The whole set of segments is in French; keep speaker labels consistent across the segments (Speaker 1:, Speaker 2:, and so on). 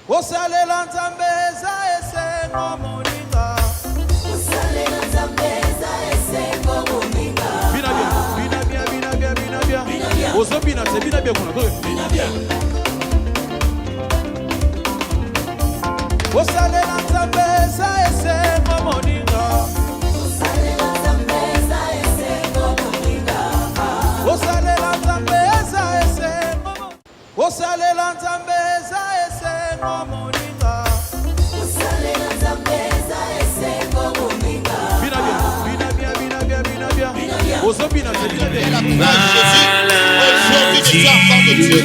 Speaker 1: Osalela nzambeza esengo moninga.
Speaker 2: Osalela nzambeza esengo moninga.
Speaker 1: Bina bien. Ozo bina se bina bien kuna. Bina bien. Osalela nzambeza esengo moninga.
Speaker 2: Osalela nzambeza esengo moninga.
Speaker 1: Osalela nzambeza esengo. Osalela nzambeza esengo moninga.
Speaker 2: Osalela nzambeza esengo moninga.
Speaker 1: Bina bien. Ozo bina se bina bien.
Speaker 3: Aujourd'hui, je suis enfant de Dieu.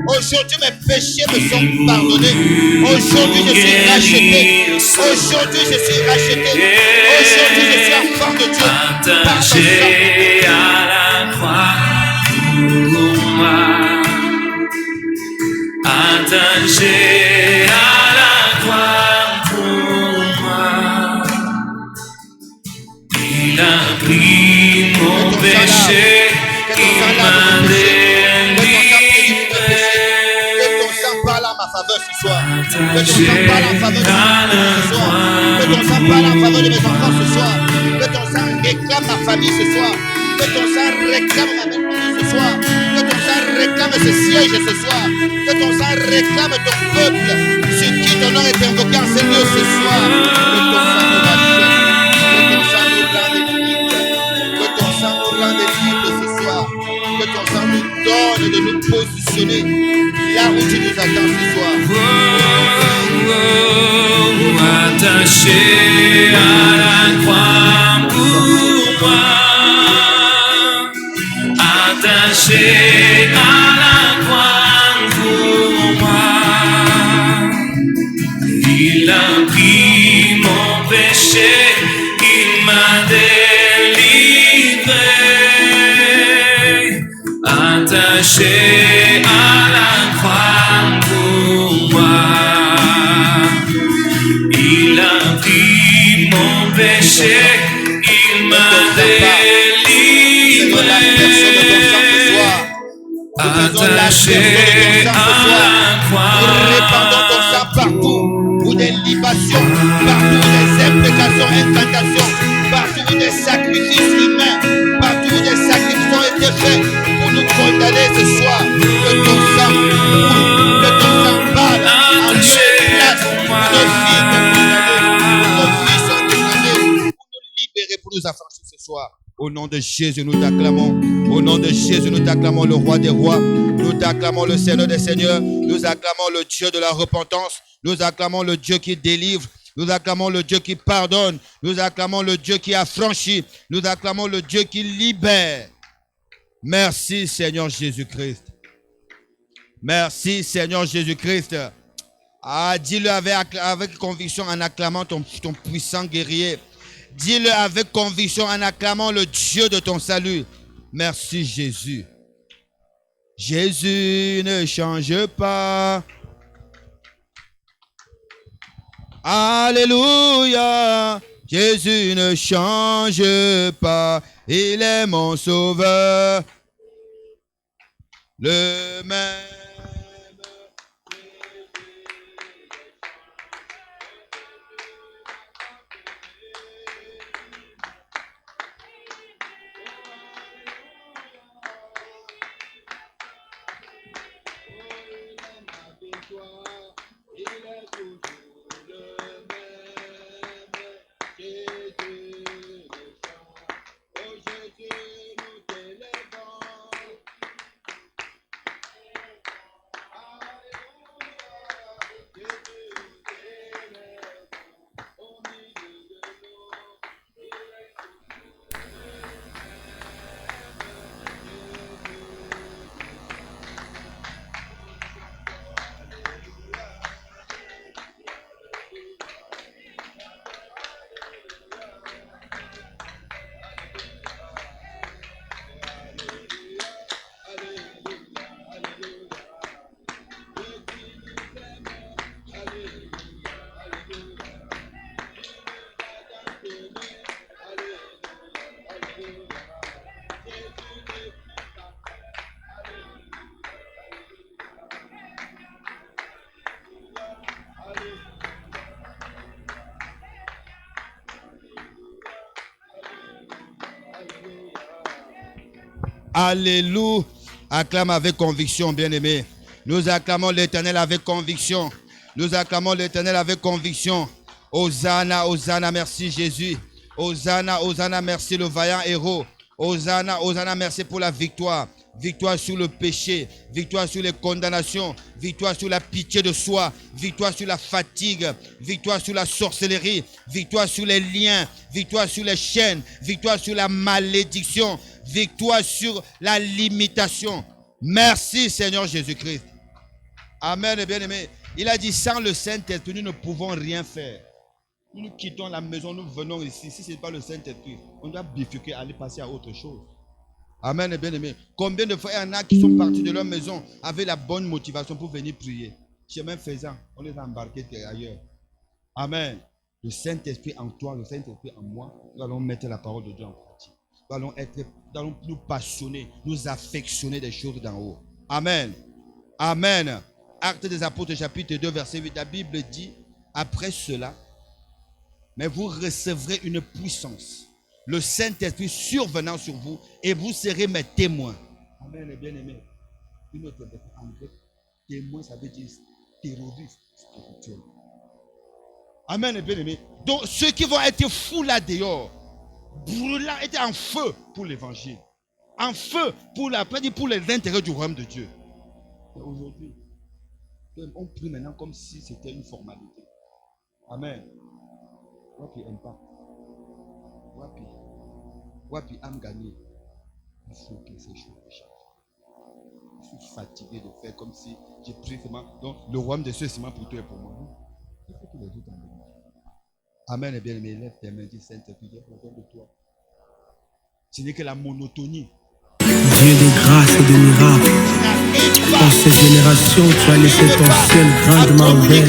Speaker 3: Aujourd'hui, mes péchés me sont pardonnés. Aujourd'hui, je suis racheté. Aujourd'hui, je suis racheté. Aujourd'hui, je suis enfant de Dieu.
Speaker 4: Attaché à la croix pour moi. Attaché à la croix pour moi. Il a pris mon péché. Il m'a délivré.
Speaker 3: Que ton sang parle en ma faveur ce soir. Que ton sang parle en faveur de mes enfants ce soir. Que ton sang parle en faveur de mes enfants ce soir. Que ton sang réclame ma famille ce soir. Que ton sang réclame ma belle-famille ce soir. Que ton sang réclame ce siège ce soir. Que ton sang réclame ton peuple sur qui ton nom est invoqué en ce lieu ce soir. Que ton sang nous rachète. Que ton sang nous rende libres. Que ton sang nous rende libres ce soir. Que ton sang nous donne de nous positionner là où tu nous attends ce soir.
Speaker 4: Attaché à la croix pour moi. Attaché à la croix pour moi. Il a pris mon péché, il m'a délivré. Attaché à la croix pour moi. Il a pris mon péché, il m'a délivré. Attaché à la croix.
Speaker 3: Nous répandons ton sang partout pour des libations, partout des imprécations, incantations, partout des sacrifices humains, partout des sacrifices ont été faits pour nous condamner ce soir. Que ton sang coule, que ton sang parle en lieu et place pour nos filles condamnées, nos fils sont condamnés, pour nous libérer, pour nous affranchir ce soir. Au nom de Jésus, nous t'acclamons. Au nom de Jésus, nous t'acclamons le roi des rois. Nous t'acclamons le Seigneur des seigneurs. Nous acclamons le Dieu de la repentance. Nous acclamons le Dieu qui délivre. Nous acclamons le Dieu qui pardonne. Nous acclamons le Dieu qui affranchit. Nous acclamons le Dieu qui libère. Merci Seigneur Jésus-Christ. Merci Seigneur Jésus-Christ. Ah, dis-le avec conviction en acclamant ton puissant guerrier. Dis-le avec conviction en acclamant le Dieu de ton salut. Merci Jésus. Jésus ne change pas. Alléluia. Jésus ne change pas. Il est mon sauveur. Le même. Alléluia. Acclame avec conviction, bien-aimé. Nous acclamons l'Éternel avec conviction. Nous acclamons l'Éternel avec conviction. Hosanna, Hosanna, merci Jésus. Hosanna, Hosanna, merci le vaillant héros. Hosanna, Hosanna, merci pour la victoire. Victoire sur le péché, victoire sur les condamnations, victoire sur la pitié de soi, victoire sur la fatigue, victoire sur la sorcellerie, victoire sur les liens, victoire sur les chaînes, victoire sur la malédiction, victoire sur la limitation. Merci Seigneur Jésus-Christ. Amen, bien-aimé. Il a dit, sans le Saint-Esprit, nous ne pouvons rien faire. Nous quittons la maison, nous venons ici. Si ce n'est pas le Saint-Esprit, on doit bifurquer, aller passer à autre chose. Amen, bien-aimé. Combien de fois il y en a qui sont partis de leur maison avec la bonne motivation pour venir prier. Chemin faisant, on les a embarqués ailleurs. Amen. Le Saint-Esprit en toi, le Saint-Esprit en moi, nous allons mettre la parole de Dieu en pratique. Nous allons nous passionner, nous affectionner des choses d'en haut. Amen. Amen. Actes des Apôtres, chapitre 2, verset 8. La Bible dit, après cela, mais vous recevrez une puissance. Le Saint-Esprit survenant sur vous et vous serez mes témoins. Amen, bien-aimé. Une autre en grec, témoin, ça veut dire terroriste spirituel. Amen, bien-aimé. Donc, ceux qui vont être fous là dehors, brûlants, étaient en feu pour l'évangile. En feu pour les intérêts du royaume de Dieu. Et aujourd'hui, on prie maintenant comme si c'était une formalité. Amen. Wapi impact. Wapi âme gagnée. Il faut que ces choses changent. Je suis fatigué de faire comme si j'ai pris seulement. Donc le royaume de Dieu c'est seulement pour toi et pour moi. Il faut que les autres en bénéficient. Amen, et bien aimé, lève tes mains, dis Saint-Esprit, j'ai besoin de toi. Ce n'est que la monotonie.
Speaker 5: Dieu de grâce et de miracles, dans cette génération, tu as laissé ton ciel grandement ouvert,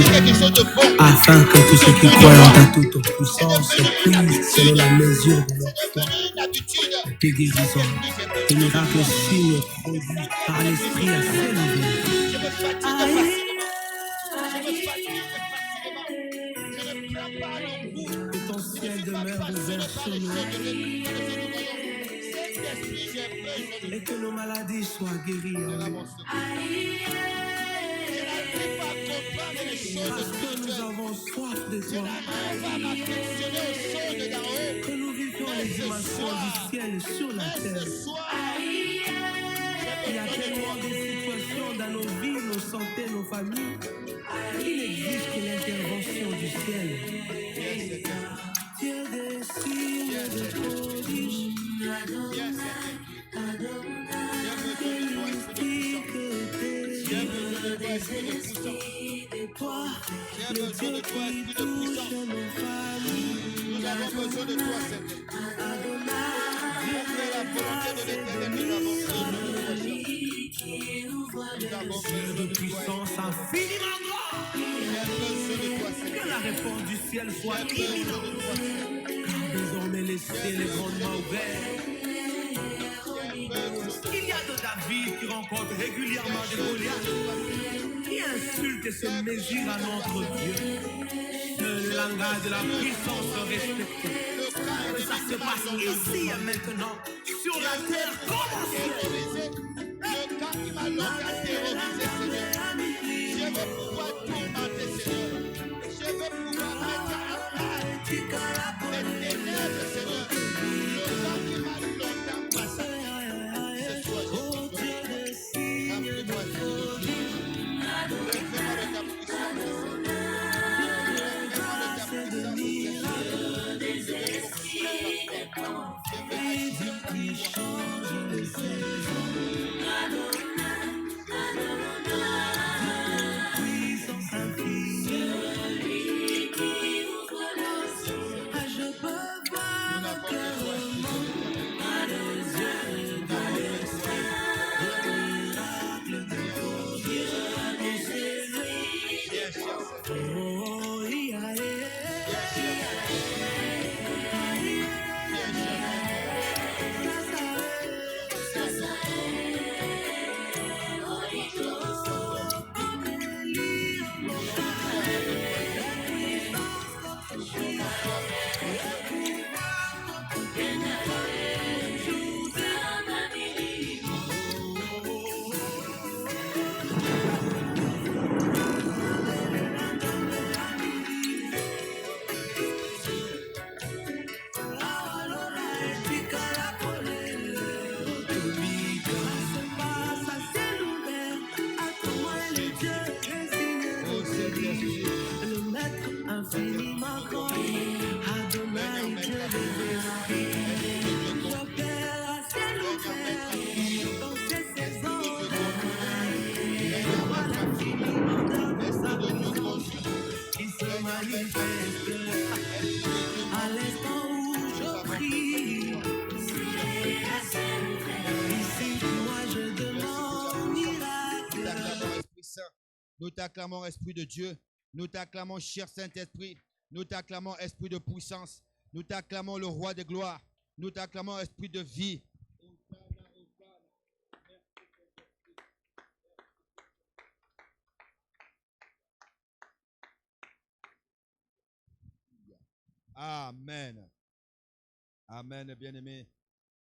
Speaker 5: afin que tous ceux qui croient en ta toute puissance puissent, selon la mesure de leur foi, des guérisons, des miracles, signes produits par l'Esprit à ciel ouvert. Que ton ciel demeure ouvert sur nous. Et que nos maladies soient guéries. Parce que nous avons soif de toi. Que nous vivions les dimensions du ciel sur la terre. Il y a tellement de situations dans nos vies, nos santé, nos familles, qui n'exigent que l'intervention du ciel. Dieu des signes et des prodiges. Toi, le Dieu qui touche nos familles.
Speaker 3: Nous avons besoin de toi, Seigneur. Dieu fait la volonté de l'Éternel, nous avons besoin
Speaker 5: De puissance infiniment grande. Que la réponse du ciel soit imminente. Car désormais les ciels est grandement ouverts. Il y a de David qui rencontre régulièrement des Goliaths, qui insultent et se mesurent à notre Dieu. Le langage de la puissance respecté. Que ça se passe ici et maintenant, sur la terre comme au ciel.
Speaker 3: Le temps qui m'a longtemps terrorisé, Seigneur. Je veux pouvoir tourmenter, Seigneur. Je veux pouvoir mettre à part les ténèbres, Seigneur. Le temps qui m'a longtemps passé. Ce soir, je suis remplis-moi de fais-moi de ta puissance.
Speaker 5: Qui change les saisons. Puissance infinie. Je peux voir clairement à les yeux de l'esprit. Le miracle de vos Dieu est celui. Oh, yeah, yeah.
Speaker 3: Saint-Esprit.
Speaker 5: Le maître infiniment grand, Adonai, Dieu de vérité. J'appelle à ciel ouvert, dans ces saisons de je vois l'infiniment de sa puissance qui se manifeste à l'instant où je prie. Ici, moi je demande miracle.
Speaker 3: Esprit Saint. Nous t'acclamons, Esprit de Dieu. Nous t'acclamons, cher Saint-Esprit. Nous t'acclamons, Esprit de puissance. Nous t'acclamons, le Roi de gloire. Nous t'acclamons, Esprit de vie. Amen. Amen, bien-aimé.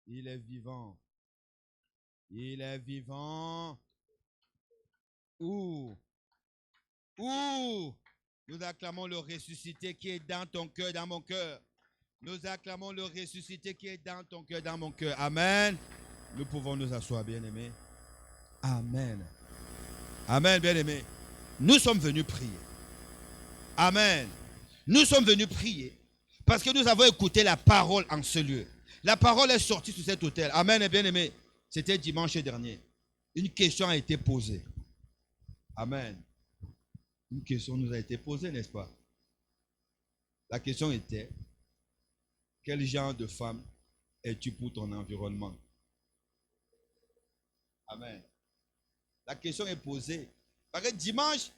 Speaker 3: Il est vivant. Il est vivant. Où nous acclamons le ressuscité qui est dans ton cœur, dans mon cœur. Nous acclamons le ressuscité qui est dans ton cœur, dans mon cœur. Amen. Nous pouvons nous asseoir, bien-aimés. Amen. Amen, bien-aimés. Nous sommes venus prier. Amen. Nous sommes venus prier parce que nous avons écouté la parole en ce lieu. La parole est sortie sur cet autel. Amen, bien-aimés. C'était dimanche dernier. Une question a été posée. Amen. Une question nous a été posée, n'est-ce pas? La question était, quel genre de femme es-tu pour ton environnement? Amen. La question est posée. Parce que dimanche,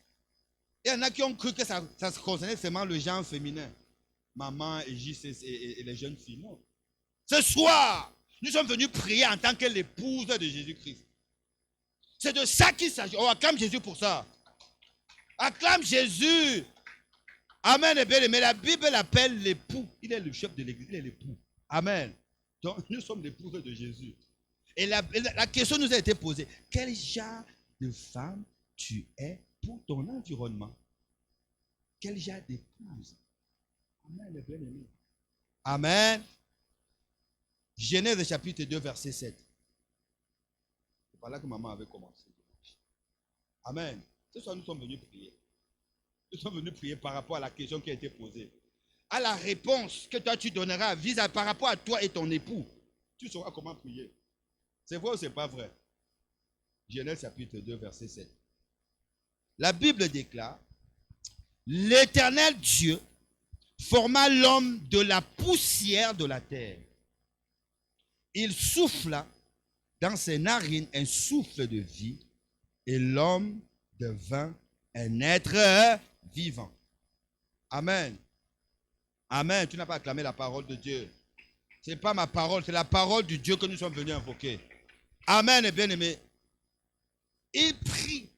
Speaker 3: il y en a qui ont cru que ça concernait seulement le genre féminin. Maman et Gis et les jeunes filles. Non. Ce soir, nous sommes venus prier en tant que l'épouse de Jésus-Christ. C'est de ça qu'il s'agit. On acclame Jésus pour ça. Acclame Jésus. Amen. Mais la Bible l'appelle l'époux. Il est le chef de l'église. Il est l'époux. Amen. Donc, nous sommes l'épouse de Jésus. Et la question nous a été posée. Quel genre de femme tu es pour ton environnement? Quel genre d'épouse? Amen, bien-aimé. Amen. Genèse chapitre 2, verset 7. C'est par là que maman avait commencé. Amen. Ce soir, nous sommes venus prier. Nous sommes venus prier par rapport à la question qui a été posée. À la réponse que toi tu donneras par rapport à toi et ton époux. Tu sauras comment prier. C'est vrai ou c'est pas vrai? Genèse chapitre 2, verset 7. La Bible déclare, l'Éternel Dieu forma l'homme de la poussière de la terre. Il souffla dans ses narines un souffle de vie et l'homme devint un être vivant. Amen. Amen. Tu n'as pas acclamé la parole de Dieu. Ce n'est pas ma parole, c'est la parole du Dieu que nous sommes venus invoquer. Amen, bien-aimé. Il prit,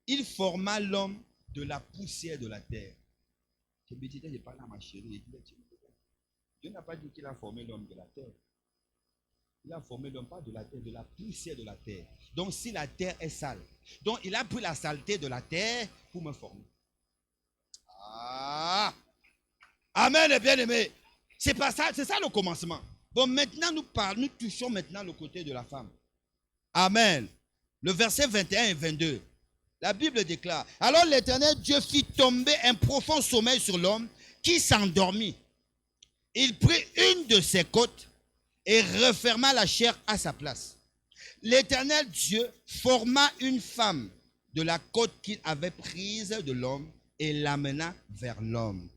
Speaker 3: il forma l'homme de la poussière de la terre. Je me disais, je parle à ma chérie. Dieu n'a pas dit qu'il a formé l'homme de la terre. Il a formé l'homme pas de la terre, de la poussière de la terre. Donc si la terre est sale, donc il a pris la saleté de la terre pour me former. Ah! Amen, bien-aimé. C'est pas ça, c'est ça le commencement. Bon, maintenant nous touchons maintenant le côté de la femme. Amen. Le verset 21 et 22. La Bible déclare, alors l'Éternel Dieu fit tomber un profond sommeil sur l'homme qui s'endormit. Il prit une de ses côtes et referma la chair à sa place. L'Éternel Dieu forma une femme de la côte qu'il avait prise de l'homme et l'amena vers l'homme.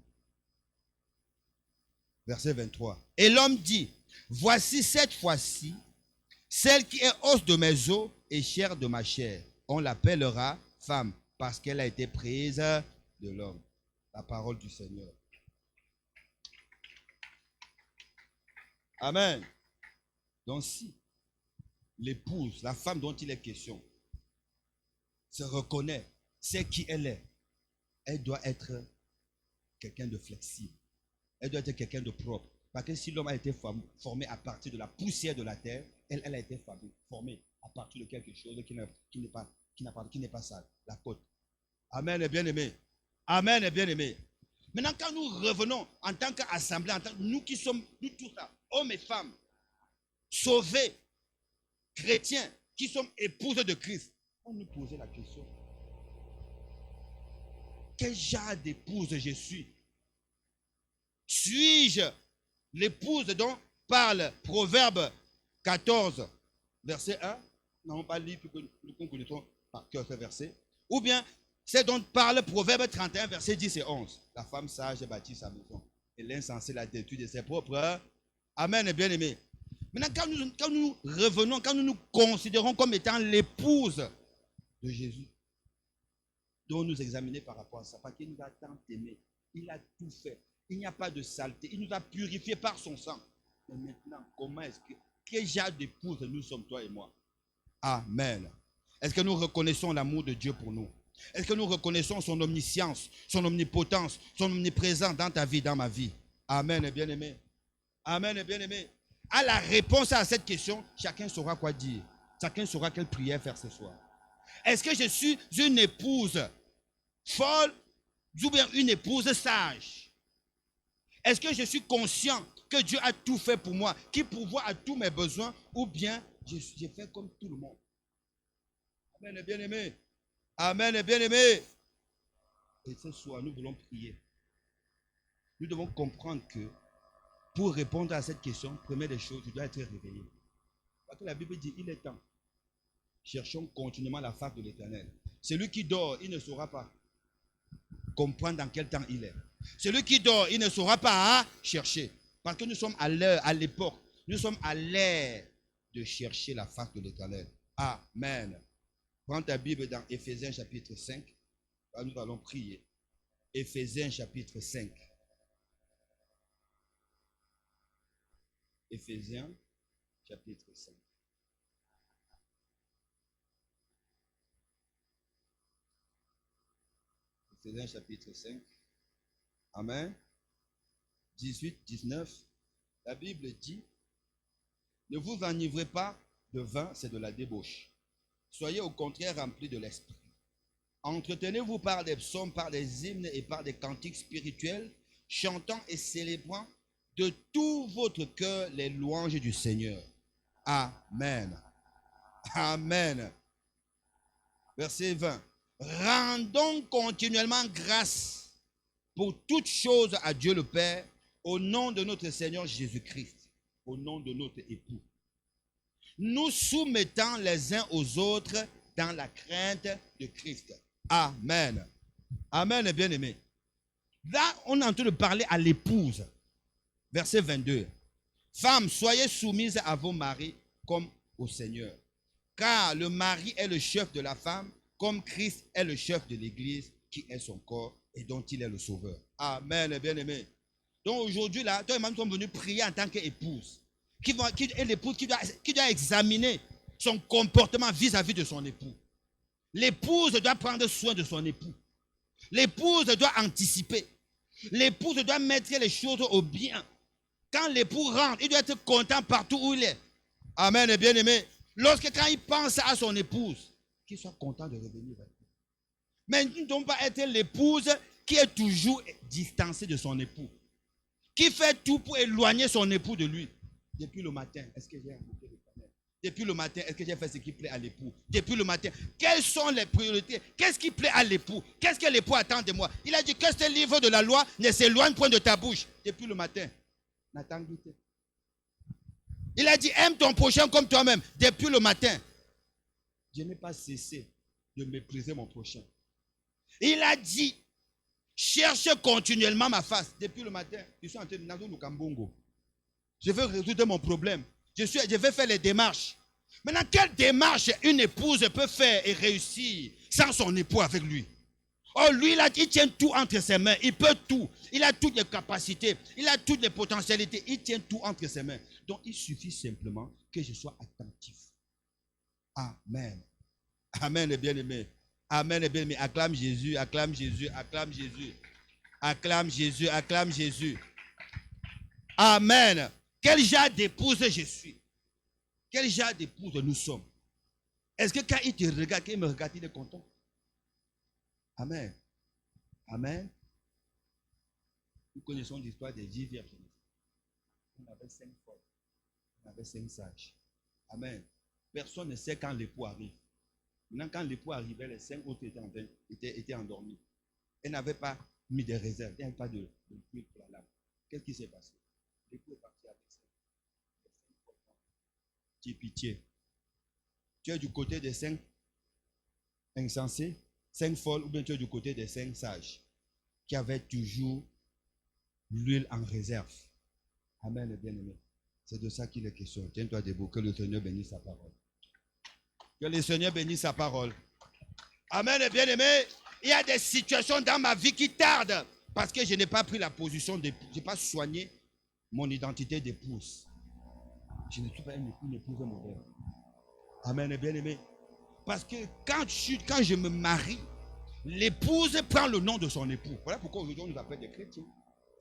Speaker 3: Verset 23. Et l'homme dit, voici cette fois-ci, celle qui est os de mes os et chair de ma chair. On l'appellera femme parce qu'elle a été prise de l'homme. La parole du Seigneur. Amen. Donc si l'épouse, la femme dont il est question, se reconnaît, sait qui elle est, elle doit être quelqu'un de flexible. Elle doit être quelqu'un de propre. Parce que si l'homme a été formé à partir de la poussière de la terre, elle a été formée à partir de quelque chose qui n'est pas sale, la côte. Amen, bien-aimé. Amen, bien-aimé. Maintenant, quand nous revenons en tant qu'assemblée, nous qui sommes, nous tous là, hommes et femmes, sauvés, chrétiens, qui sommes épouses de Christ, on nous posait la question. quel genre d'épouse je suis? Suis-je l'épouse dont parle Proverbe 14, verset 1? Nous n'avons pas lu pour que nous connaissons par cœur ce verset. Ou bien, c'est dont parle Proverbe 31, verset 10 et 11. La femme sage bâtit sa maison, et l'insensé la détruit de ses propres. Amen, bien-aimé. Maintenant, quand nous revenons, quand nous nous considérons comme étant l'épouse de Jésus, devons nous examiner par rapport à ça, parce qu'il nous a tant aimés. Il a tout fait. Il n'y a pas de saleté. Il nous a purifiés par son sang. Mais maintenant, comment est-ce que, quel genre d'épouse nous sommes, toi et moi? Amen. Est-ce que nous reconnaissons l'amour de Dieu pour nous? Est-ce que nous reconnaissons son omniscience, son omnipotence, son omniprésence dans ta vie, dans ma vie? Amen, bien-aimé. Amen, bien-aimé. À la réponse à cette question, chacun saura quoi dire. Chacun saura quelle prière faire ce soir. Est-ce que je suis une épouse folle ou bien une épouse sage? Est-ce que je suis conscient que Dieu a tout fait pour moi, qu'il pourvoit à tous mes besoins, ou bien j'ai fait comme tout le monde? Amen, bien-aimé. Amen, bien-aimé. Et ce soir, nous voulons prier. Nous devons comprendre que pour répondre à cette question, première des choses, tu dois être réveillé. Parce que la Bible dit, il est temps. Cherchons continuellement la face de l'Éternel. Celui qui dort, il ne saura pas comprendre dans quel temps il est. Celui qui dort, il ne saura pas chercher. Parce que nous sommes à l'heure, à l'époque, nous sommes à l'ère de chercher la face de l'Éternel. Amen. Prends ta Bible dans Éphésiens chapitre 5. Là, nous allons prier. Éphésiens chapitre 5. Éphésiens chapitre 5. Éphésiens chapitre 5. Amen. 18, 19. La Bible dit, ne vous enivrez pas de vin, c'est de la débauche. Soyez au contraire remplis de l'esprit. Entretenez-vous par des psaumes, par des hymnes et par des cantiques spirituels, chantant et célébrant de tout votre cœur les louanges du Seigneur. Amen. Amen. Verset 20. Rendons continuellement grâce pour toutes choses à Dieu le Père, au nom de notre Seigneur Jésus-Christ, au nom de notre époux. Nous soumettant les uns aux autres dans la crainte de Christ. Amen. Amen, bien-aimé. Là, on est en train de parler à l'épouse. Verset 22. Femmes, soyez soumises à vos maris comme au Seigneur. Car le mari est le chef de la femme, comme Christ est le chef de l'Église, qui est son corps et dont il est le sauveur. Amen, bien-aimé. Donc aujourd'hui, là, toi et moi, nous sommes venus prier en tant qu'épouse. Qui est l'épouse qui doit examiner son comportement vis-à-vis de son époux. L'épouse doit prendre soin de son époux. L'épouse doit anticiper. L'épouse doit mettre les choses au bien. Quand l'époux rentre, il doit être content partout où il est. Amen, bien-aimé. Quand il pense à son épouse, qu'il soit content de revenir vers lui. Mais nous ne devons pas être l'épouse qui est toujours distancée de son époux. Qui fait tout pour éloigner son époux de lui. Depuis le matin, est-ce que j'ai écouté le Père? Depuis le matin, est-ce que j'ai fait ce qui plaît à l'époux? Depuis le matin, quelles sont les priorités? Qu'est-ce qui plaît à l'époux? Qu'est-ce que l'époux attend de moi? Il a dit que ce livre de la loi ne s'éloigne point de ta bouche. Depuis le matin, Nathan Guité. Il a dit aime ton prochain comme toi-même. Depuis le matin, je n'ai pas cessé de mépriser mon prochain. Il a dit cherche continuellement ma face. Depuis le matin, je suis en train de nager au Kambongo. Je veux résoudre mon problème. Je vais faire les démarches. Maintenant, quelle démarche une épouse peut faire et réussir sans son époux avec lui? Oh, lui, il tient tout entre ses mains. Il peut tout. Il a toutes les capacités. Il a toutes les potentialités. Il tient tout entre ses mains. Donc, il suffit simplement que je sois attentif. Amen. Amen, bien-aimé. Amen, bien-aimé. Acclame Jésus, acclame Jésus, acclame Jésus. Acclame Jésus, acclame Jésus. Amen. Quel genre d'épouse je suis? Quel genre d'épouse nous sommes? Est-ce que quand il te regarde, quand il me regarde, il est content? Amen. Amen. Nous connaissons l'histoire des 10 vierges. On avait 5 folles. On avait 5 sages. Amen. Personne ne sait quand l'époux arrive. Maintenant, quand l'époux arrivait, les 5 autres étaient endormis. Elle n'avait pas mis de réserve. Il n'y avait pas de truc pour la lame. Qu'est-ce qui s'est passé? L'époux est parti avec ça. Tu es pitié. Tu es du côté des 5 insensés, 5 folles, ou bien tu es du côté des 5 sages qui avaient toujours l'huile en réserve. Amen, bien-aimé. C'est de ça qu'il est question. Tiens-toi debout, que le Seigneur bénisse sa parole. Que le Seigneur bénisse sa parole. Amen, bien-aimé. Il y a des situations dans ma vie qui tardent parce que je n'ai pas pris la position d'épouse. Je n'ai pas soigné mon identité d'épouse. Je ne suis pas une épouse moderne. Amen, bien-aimé. Parce que quand je me marie, l'épouse prend le nom de son époux. Voilà pourquoi aujourd'hui on nous appelle des chrétiens.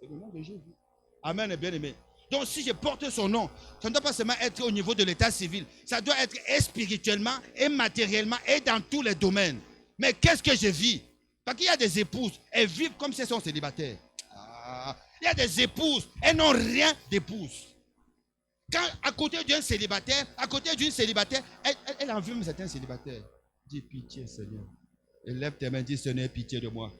Speaker 3: C'est le nom de Jésus. Amen, bien-aimé. Donc si je porte son nom, ça ne doit pas seulement être au niveau de l'état civil. Ça doit être et spirituellement, et matériellement, et dans tous les domaines. Mais qu'est-ce que je vis? Parce qu'il y a des épouses, elles vivent comme si elles sont célibataires. Il y a des épouses, elles n'ont rien d'épouse. Quand à côté d'un célibataire, elle envie certains célibataires. Dis pitié, Seigneur. Élève tes mains, dis Seigneur, aie pitié de moi.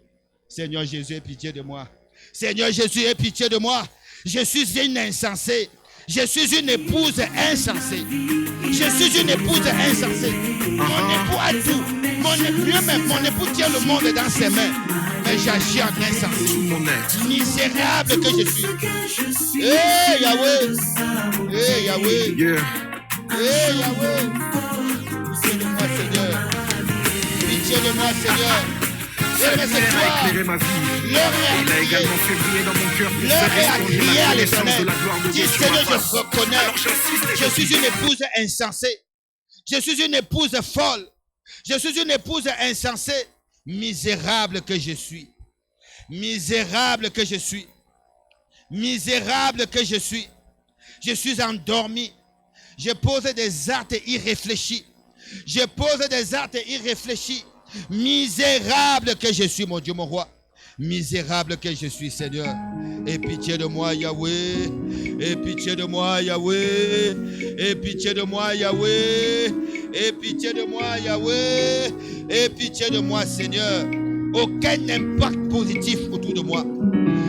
Speaker 3: Seigneur Jésus, aie pitié de moi. Seigneur Jésus, aie pitié de moi. Je suis une insensée. Je suis une épouse insensée. Je suis une épouse insensée. Mon époux a tout. Mon époux tient le monde dans ses mains. Mais j'agis en insensé. Misérable que je suis. Hey Yahweh. Hey Yahweh. Hey Yahweh. Pitié de moi, Seigneur. Pitié de moi, Seigneur.
Speaker 6: Cette lumière a éclairé ma vie. Il a également fait briller dans mon cœur pour faire resplendir la connaissance de la gloire de Dieu sur ma face.
Speaker 3: Je reconnais. Je suis une épouse insensée. Je suis une épouse folle. Je suis une épouse insensée. Misérable que je suis. Misérable que je suis. Misérable que je suis. Je suis endormi. Je pose des actes irréfléchis. Je pose des actes irréfléchis. Misérable que je suis, mon Dieu, mon roi. Misérable que je suis, Seigneur. Aie pitié de moi, Yahweh. Aie pitié de moi, Yahweh. Aie pitié de moi, Yahweh. Aie pitié de moi, Yahweh. Aie pitié de moi, Seigneur. Aucun impact positif autour de moi.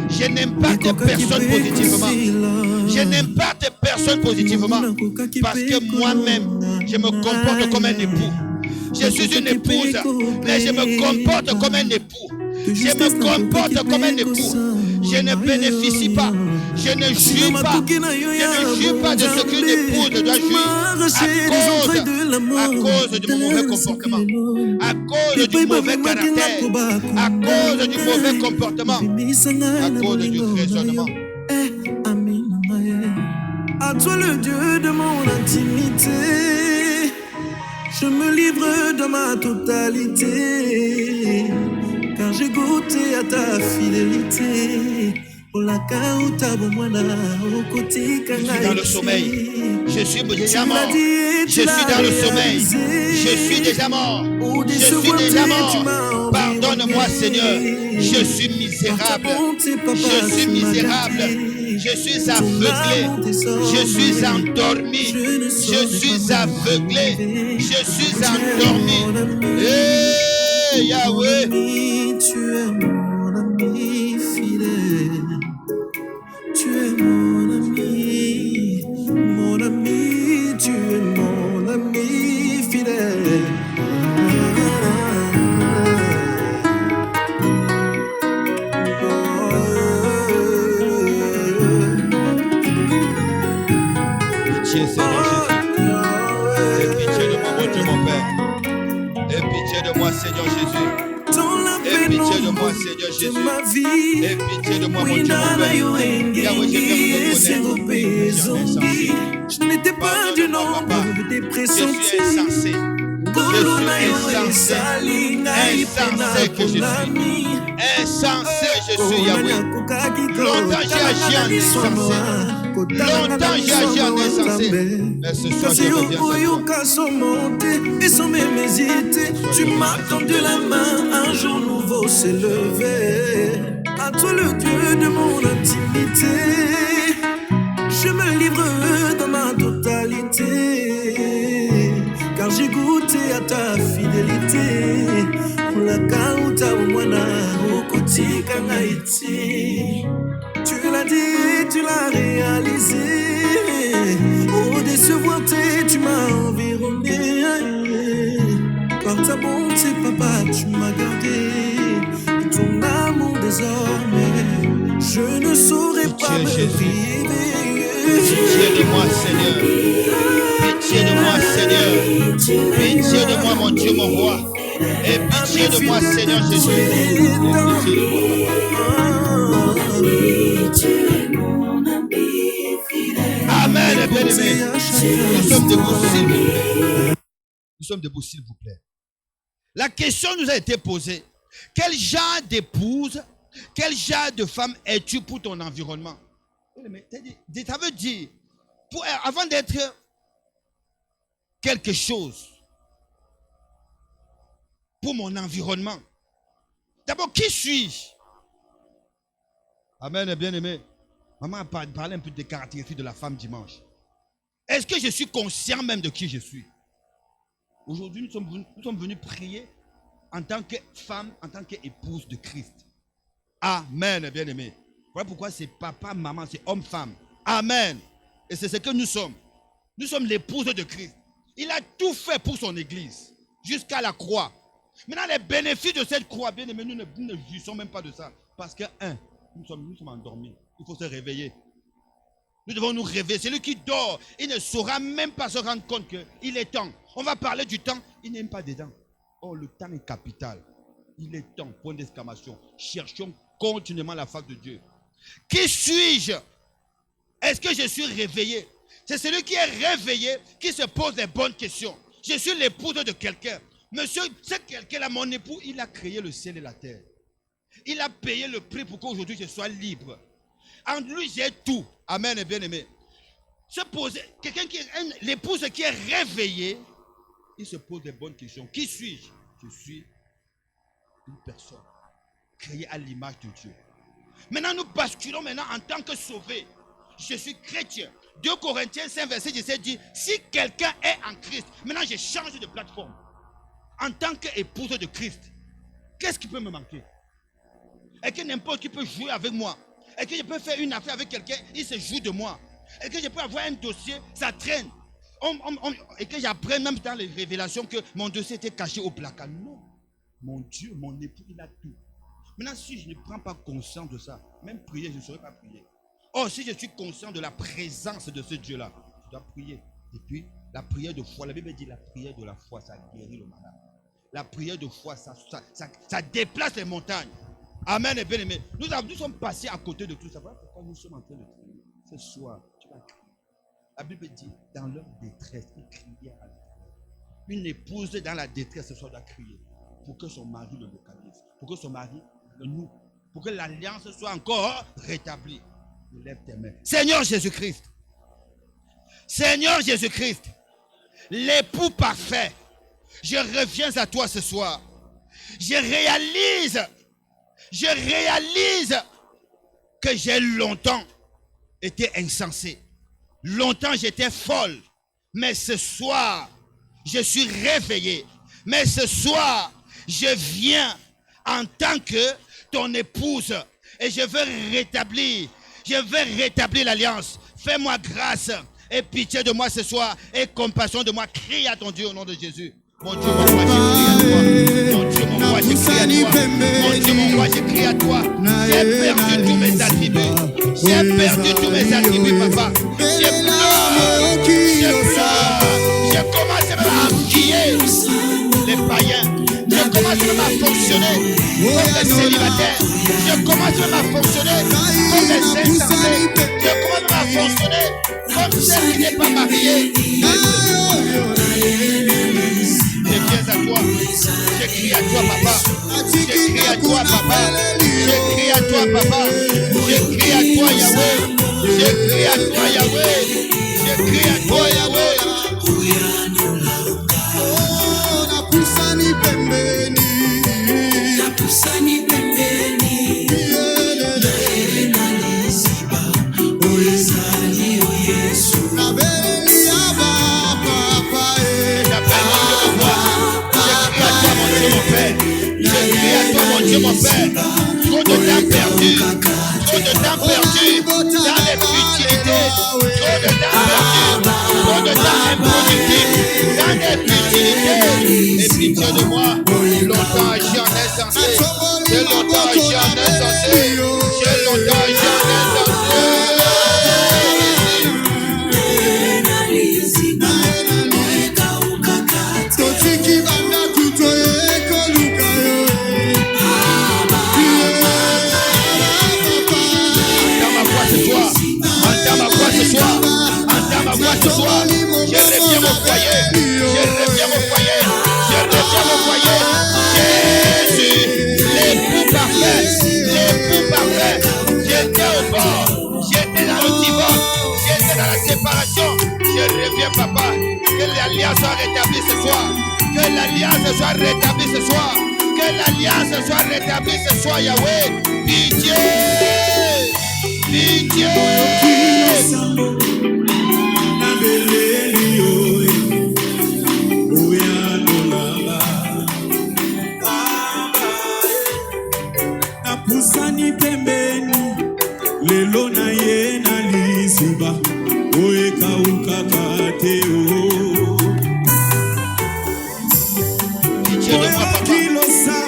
Speaker 3: Je n'impacte personne positivement. Je n'impacte personne positivement. Parce que moi-même, je me comporte comme un époux. Je suis une épouse, mais je me comporte comme un époux. Je me comporte comme un époux. Je ne bénéficie pas. Je ne jouis pas. Je ne jouis pas de ce qu'une épouse doit jouir à cause de mon mauvais comportement, à cause du mauvais caractère, à cause du mauvais comportement, à cause du raisonnement.
Speaker 5: À toi le Dieu de mon intimité, je me livre de ma totalité, car j'ai goûté à ta fidélité.
Speaker 3: Je suis dans le sommeil. Je suis déjà mort. Je suis dans le sommeil. Je suis déjà mort. Je suis déjà mort. Pardonne-moi, Seigneur. Je suis misérable. Je suis misérable. Je suis aveuglé. Je suis endormi. Je suis aveuglé. Je suis endormi. Hey, Yahweh.
Speaker 5: Tu es mon ami fidèle. Tu es mon ami, tu es mon ami fidèle.
Speaker 3: Pitié, Seigneur Jésus. Aie pitié de moi, mon Dieu, mon Père. Aie pitié de moi, Seigneur Jésus. Aie pitié de moi, Seigneur Jésus. Aie pitié de moi, mon Dieu, mon Père. Yahweh, je viens reconnaître.
Speaker 5: Je n'étais pas du nombre des pressentis.
Speaker 3: Je suis insensé. Je suis insensé. Insensé que je suis. Insensé, je suis Yahweh. Longtemps j'ai agi en insensé. Longtemps j'ai agi en insensé. Mais ce soir je reviens sans toi.
Speaker 5: Tu m'as tendu la main, un jour nouveau s'est levé. À toi le Dieu de mon intimité, je me livre dans ma totalité, car j'ai goûté à ta fidélité. La kauta umwana
Speaker 6: en Haïti. Tu l'as dit, tu l'as réalisé. Au décevoir, tu m'as environné. Par ta bonté, papa, tu m'as gardé. De ton amour désormais, je ne saurais pas me priver.
Speaker 3: Pitié de moi, Seigneur. Pitié de moi, Seigneur. Pitié de moi, mon Dieu, mon roi. Et pitié de moi, Seigneur Jésus. Amen, bien-aimé. Nous sommes debout, s'il vous plaît. Nous sommes debout, s'il vous plaît. La question nous a été posée. Quel genre d'épouse, quel genre de femme es-tu pour ton environnement? Ça veut dire, avant d'être quelque chose pour mon environnement, d'abord, qui suis-je? Amen, bien-aimé. Maman a parlé un peu des caractéristiques de la femme dimanche. Est-ce que je suis conscient même de qui je suis? Aujourd'hui, nous sommes venus prier en tant que femme, en tant qu'épouse de Christ. Amen, bien-aimé. Voilà pourquoi c'est papa, maman, c'est homme-femme. Amen. Et c'est ce que nous sommes. Nous sommes l'épouse de Christ. Il a tout fait pour son église, jusqu'à la croix. Maintenant, les bénéfices de cette croix, bien aimé, nous ne jouissons même pas de ça. Parce que, nous sommes endormis. Il faut se réveiller. Nous devons nous réveiller. Celui qui dort, il ne saura même pas se rendre compte qu'il est temps. On va parler du temps, il n'est même pas dedans. Oh, le temps est capital. Il est temps, point d'exclamation. Cherchons continuellement la face de Dieu. Qui suis-je? Est-ce que je suis réveillé? C'est celui qui est réveillé qui se pose les bonnes questions. Je suis l'épouse de quelqu'un. Monsieur, c'est quelqu'un-là, mon époux, il a créé le ciel et la terre. Il a payé le prix pour qu'aujourd'hui je sois libre. En lui, j'ai tout. Amen et bien-aimé. Se poser, l'épouse qui est réveillée, il se pose des bonnes questions. Qui suis-je? Je suis une personne créée à l'image de Dieu. Maintenant, nous basculons maintenant en tant que sauvé. Je suis chrétien. 2 Corinthiens 5, verset 17 dit, si quelqu'un est en Christ, maintenant je change de plateforme. En tant qu'épouse de Christ, qu'est-ce qui peut me manquer? Est-ce que n'importe qui peut jouer avec moi? Est-ce que je peux faire une affaire avec quelqu'un, il se joue de moi? Est-ce que je peux avoir un dossier, ça traîne? Et que j'apprenne même dans les révélations que mon dossier était caché au placard. Non. Mon Dieu, mon époux, il a tout. Maintenant, si je ne prends pas conscience de ça, même prier, je ne saurais pas prier. Or, si je suis conscient de la présence de ce Dieu-là, je dois prier. Et puis, la prière de foi, la Bible dit la prière de la foi, ça guérit le malade. La prière de foi, ça déplace les montagnes. Amen et bien aimé. Nous sommes passés à côté de tout ça. Voilà pourquoi nous sommes en train de prier. Ce soir, tu vas crier. La Bible dit, dans leur détresse, ils criaient à l'Éternel. Une épouse dans la détresse, ce soir, doit crier pour que son mari le localise, pour que son mari le noue, pour que l'alliance soit encore rétablie. Lève tes mains. Seigneur Jésus-Christ, Seigneur Jésus-Christ, l'époux parfait, je reviens à toi ce soir. Je réalise que j'ai longtemps été insensé. Longtemps j'étais folle. Mais ce soir, je suis réveillé. Mais ce soir, je viens en tant que ton épouse. Et je veux rétablir l'alliance. Fais-moi grâce et pitié de moi ce soir. Et compassion de moi. Crie à ton Dieu au nom de Jésus. Mon Dieu, mon roi, je crie à toi. Mon Dieu, mon roi, je crie à toi. Mon Dieu, mon roi, je crie à toi. J'ai perdu tous mes attributs. J'ai perdu tous mes attributs, papa. Je pleure. Je commence même à enquiller les païens. Je commence même à fonctionner comme les célibataires. Je commence même à fonctionner comme les insensés. Je commence même à fonctionner comme celle qui n'est pas mariée. Je viens à toi. Je crie à toi, papa. Je crie à toi, papa. Je crie à toi, papa. Je crie à toi, Yahweh. Je crie à toi, Yahweh. Je crie à toi, Yahweh. Mon Dieu, mon Père, trop de temps perdu. perdu. Trop de temps perdu dans les futilités. Trop de temps perdu. Trop de temps improductif dans les futilités. Et pitié de moi. Longtemps agi en insensé. J'ai longtemps agi en insensé. J'ai longtemps agi en insensé. Ce soir, je reviens au foyer, je reviens au foyer, je reviens au foyer. Jésus, l'époux parfait, j'étais au bord, j'étais dans le divorce, j'étais dans la séparation. Je reviens, papa, que l'alliance soit rétablie ce soir, que l'alliance soit rétablie ce soir, que l'alliance soit rétablie ce soir, Yahweh. Pitié, pitié.
Speaker 6: Napusani pembeni lelo na ye na liziba oyeka ukakate o.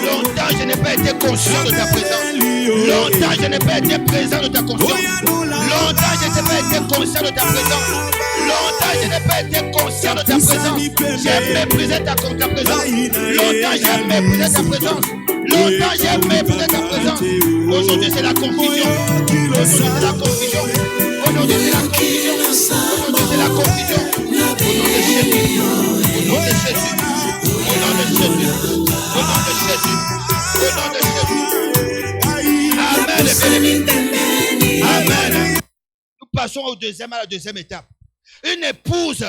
Speaker 3: Longtemps je n'ai pas été conscient de ta présence. Longtemps je n'ai pas été présent de ta conscience. Longtemps je n'ai pas été conscient de ta présence. Longtemps je n'ai pas été conscient de ta présence. J'ai méprisé ta présence. Longtemps j'ai méprisé ta présence. Longtemps j'ai méprisé ta présence. Aujourd'hui c'est la confusion. Aujourd'hui c'est la confusion. Aujourd'hui c'est la confusion. Aujourd'hui c'est la confusion. Au nom de Jésus. Au nom de Jésus. Au nom de Jésus. Au nom de Jésus. Amen. Amen. Nous passons à la deuxième étape. Une épouse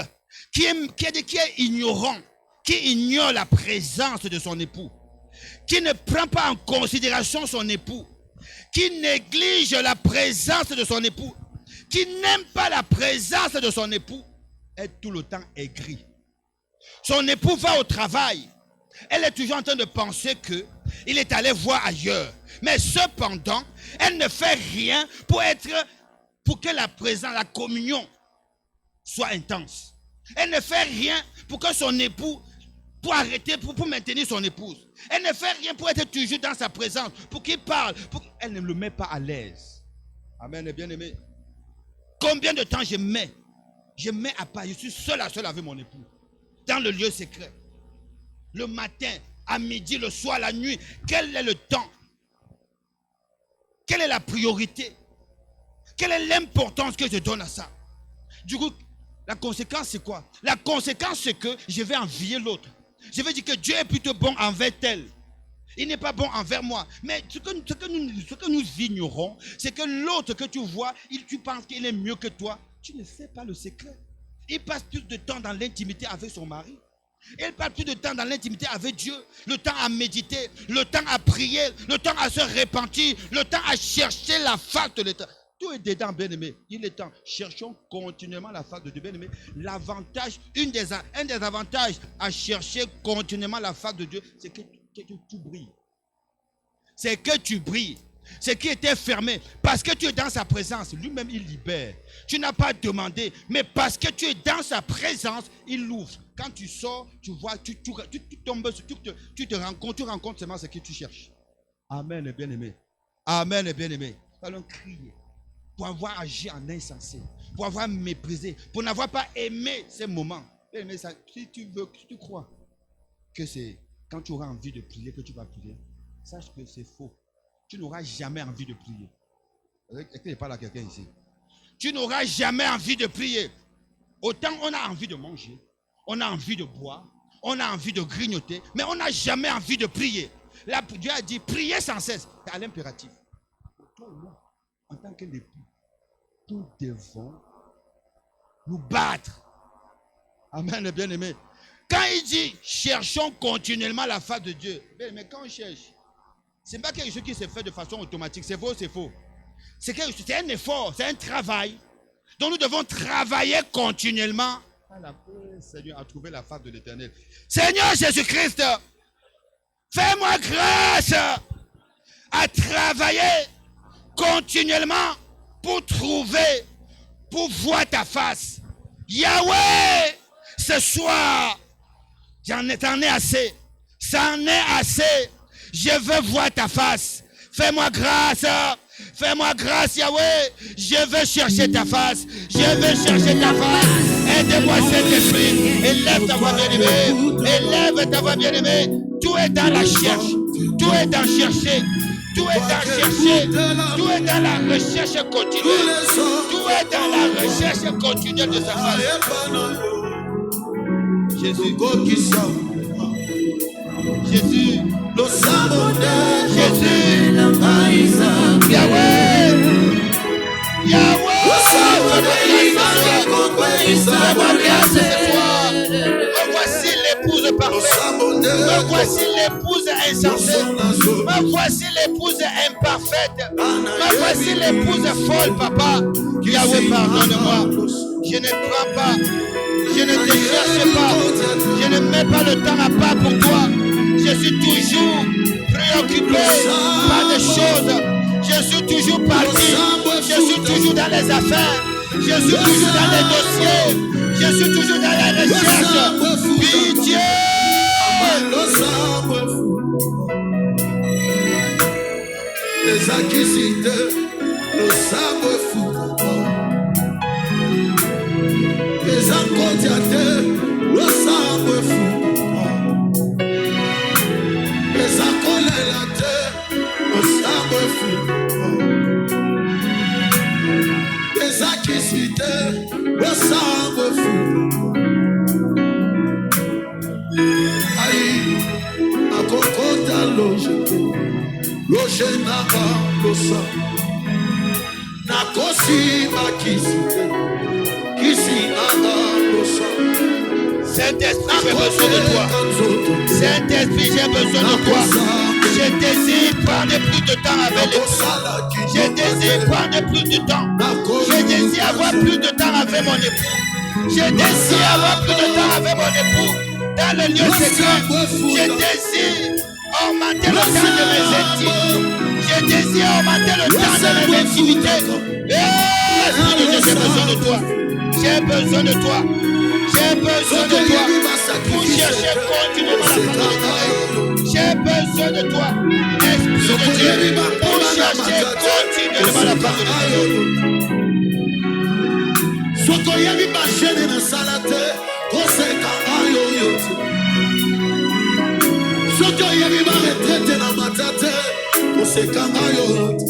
Speaker 3: qui est ignorant, qui ignore la présence de son époux, qui ne prend pas en considération son époux, qui néglige la présence de son époux, qui n'aime pas la présence de son époux, est tout le temps aigrie. Son époux va au travail. Elle est toujours en train de penser qu'il est allé voir ailleurs. Mais cependant, elle ne fait rien pour que la présence, la communion soit intense. Elle ne fait rien pour que son époux, pour maintenir son épouse. Elle ne fait rien pour être toujours dans sa présence, pour qu'il parle. Elle ne le met pas à l'aise. Amen, bien-aimé. Combien de temps je mets à part, je suis seul avec mon époux, dans le lieu secret. Le matin, à midi, le soir, la nuit. Quel est le temps? Quelle est la priorité? Quelle est l'importance que je donne à ça? Du coup, la conséquence c'est quoi? La conséquence c'est que je vais envier l'autre. Je vais dire que Dieu est plutôt bon envers elle. Il n'est pas bon envers moi. Mais ce que nous ignorons, c'est que l'autre que tu vois, tu penses qu'il est mieux que toi. Tu ne sais pas le secret. Il passe plus de temps dans l'intimité avec son mari. Il passe plus de temps dans l'intimité avec Dieu. Le temps à méditer, le temps à prier, le temps à se repentir, le temps à chercher la face de l'État. Tout est dedans, bien-aimé. Il est temps. Cherchons continuellement la face de Dieu, bien-aimé. L'avantage, un des avantages à chercher continuellement la face de Dieu, c'est que tu brilles. C'est que tu brilles. C'est qui était fermé. Parce que tu es dans sa présence, lui-même il libère. Tu n'as pas demandé, mais parce que tu es dans sa présence, il l'ouvre. Quand tu sors, tu vois, tu tombes, tu rencontres seulement ce que tu cherches. Amen, bien-aimé. Amen, bien-aimé. Allons crier. Pour avoir agi en insensé, pour avoir méprisé, pour n'avoir pas aimé ces moments. Bien-aimé, si tu crois que c'est quand tu auras envie de prier que tu vas prier, sache que c'est faux. Tu n'auras jamais envie de prier. Est-ce que je parle à quelqu'un ici? Tu n'auras jamais envie de prier. Autant on a envie de manger, on a envie de boire, on a envie de grignoter, mais on n'a jamais envie de prier. Là, Dieu a dit, priez sans cesse. C'est à l'impératif. Toi et moi, en tant qu'époux, nous devons nous battre. Amen, bien-aimé. Quand il dit, cherchons continuellement la face de Dieu. Mais quand on cherche, ce n'est pas quelque chose qui se fait de façon automatique. C'est faux, c'est faux. C'est un effort, c'est un travail. Donc nous devons travailler continuellement Seigneur, à trouver la face de l'Éternel. Seigneur Jésus-Christ, fais-moi grâce à travailler continuellement pour trouver, pour voir ta face. Yahweh, ce soir, t'en ai assez. Ça en est assez. Je veux voir ta face. Fais-moi grâce. Fais-moi grâce, Yahweh. Je veux chercher ta face. Je veux chercher ta face. Aide-moi, Saint-Esprit. Élève ta voix bien-aimée. Élève ta voix bien-aimée. Tout est dans la cherche. Tout est dans chercher. Tout est dans chercher. Tout est dans la recherche continue. Tout est dans la recherche continue de sa face. Jésus. Jésus. Jésus. Yahweh. Yahweh. Me voici l'épouse parfaite. Me voici l'épouse insensée. Me voici l'épouse imparfaite. Me voici l'épouse folle, papa. Yahweh, pardonne-moi. Je ne prends pas. Je ne te cherche pas. Je ne mets pas le temps à part pour toi. Je suis toujours préoccupé par des choses. Je suis toujours parti. Je suis toujours dans les affaires. Je suis toujours dans les dossiers. Je suis toujours dans les recherches. Pitié.
Speaker 6: Les acquisités, le sabre fou. Les encodiateurs, le sabre fou. Les accolélateurs, le sabre fou. Les acquisiteurs, le sabre fou. Aïe, à Kokota loge, loge naka losa. Nakosi makisite, kisi naka losa.
Speaker 3: Saint-Esprit, j'ai besoin de toi. Saint-Esprit, j'ai besoin de toi. Je désire prendre plus de temps avec l'époux. Je désire prendre plus de temps. Je désire avoir plus de temps avec mon époux. Je désire avoir plus de temps avec mon époux. Dans le lieu secret, je désire augmenter le temps de mes intimes. Je désire augmenter le temps de mes intimités. Esprit de Dieu, j'ai besoin de toi. J'ai besoin de toi. J'ai besoin de toi pour chercher continuellement la parole. J'ai besoin de toi, Esprit de Dieu, pour chercher continuellement la parole.
Speaker 6: Sokoyebi bashene na salate, kosekanga yoyote. Sokoyebi ba retraite na matate, kosekanga yoyote.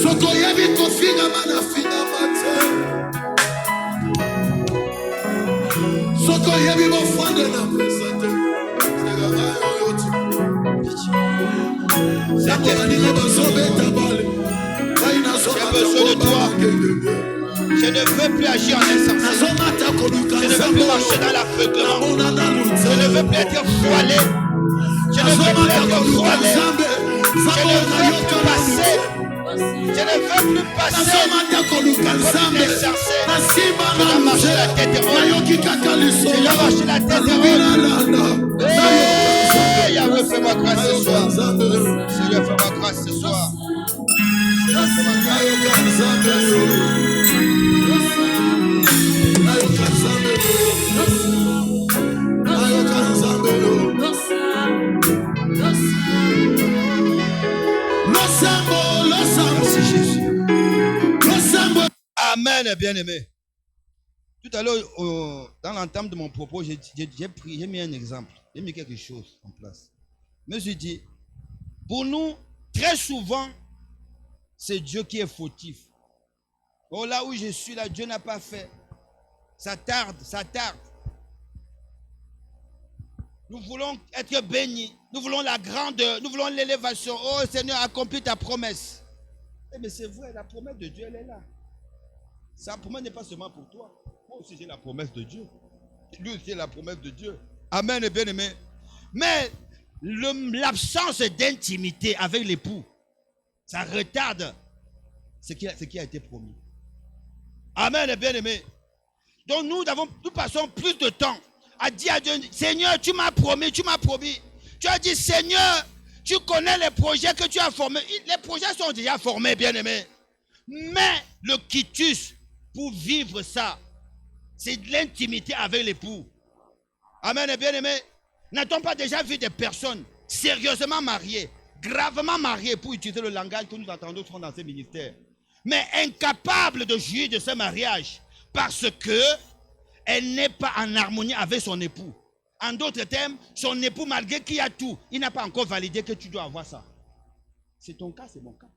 Speaker 6: Sokoyebi kofinga mana finga mate. Sokoyebi bo fande na presente, kosekanga yoyote. Sakoyebi ba sobeta bale, kaina
Speaker 3: J'ai besoin de toi. Je ne veux plus agir en insensé. Je ne veux plus marcher dans l'aveuglement. Je ne veux plus être voilé. Je ne veux plus être voilé. Je ne veux plus passer. Je ne veux plus passer comme une insensée. Je dois marcher la tête haute. Je dois marcher la tête haute. Hey, Yahweh, fais-moi grâce ce soir. Seigneur, fais-moi grâce ce soir. Seigneur, fais-moi grâce. Amen, bien-aimé. Tout à l'heure, dans l'entame de mon propos, j'ai mis un exemple. J'ai mis quelque chose en place. Je me suis dit, pour nous, très souvent, c'est Dieu qui est fautif. Oh, là où je suis, là, Dieu n'a pas fait. Ça tarde, ça tarde. Nous voulons être bénis. Nous voulons la grandeur. Nous voulons l'élévation. Oh, Seigneur, accomplis ta promesse. Mais c'est vrai, la promesse de Dieu, elle est là. Sa promesse n'est pas seulement pour toi. Moi aussi, j'ai la promesse de Dieu. Lui aussi, la promesse de Dieu. Amen, bien-aimé. Mais l'absence d'intimité avec l'époux, ça retarde ce qui a été promis. Amen, bien-aimé. Donc nous passons plus de temps à dire à Dieu, Seigneur, tu m'as promis, tu m'as promis. Tu as dit, Seigneur, Tu connais les projets que tu as formés. Les projets sont déjà formés, bien-aimés. Mais le quitus, pour vivre ça, c'est de l'intimité avec l'époux. Amen, bien-aimés. N'a-t-on pas déjà vu des personnes sérieusement mariées, gravement mariées, pour utiliser le langage que nous entendons souvent dans ces ministères, mais incapables de jouir de ce mariage parce que elle n'est pas en harmonie avec son époux. En d'autres termes, son époux, malgré qu'il a tout, il n'a pas encore validé que tu dois avoir ça. C'est ton cas, c'est mon cas.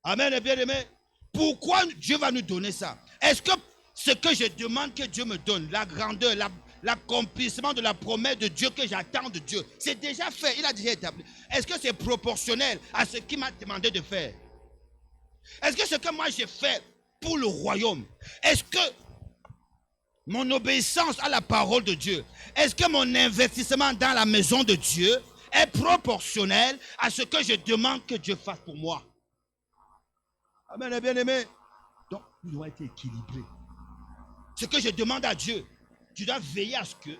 Speaker 3: Amen, bien-aimé. Pourquoi Dieu va nous donner ça? Est-ce que ce que je demande que Dieu me donne, la grandeur, l'accomplissement de la promesse de Dieu que j'attends de Dieu, c'est déjà fait, il a déjà établi. Est-ce que c'est proportionnel à ce qu'il m'a demandé de faire? Est-ce que ce que moi j'ai fait pour le royaume, est-ce que mon obéissance à la parole de Dieu, est-ce que mon investissement dans la maison de Dieu est proportionnel à ce que je demande que Dieu fasse pour moi? Amen, bien-aimé. Donc, il doit être équilibré. Ce que je demande à Dieu, tu dois veiller à ce que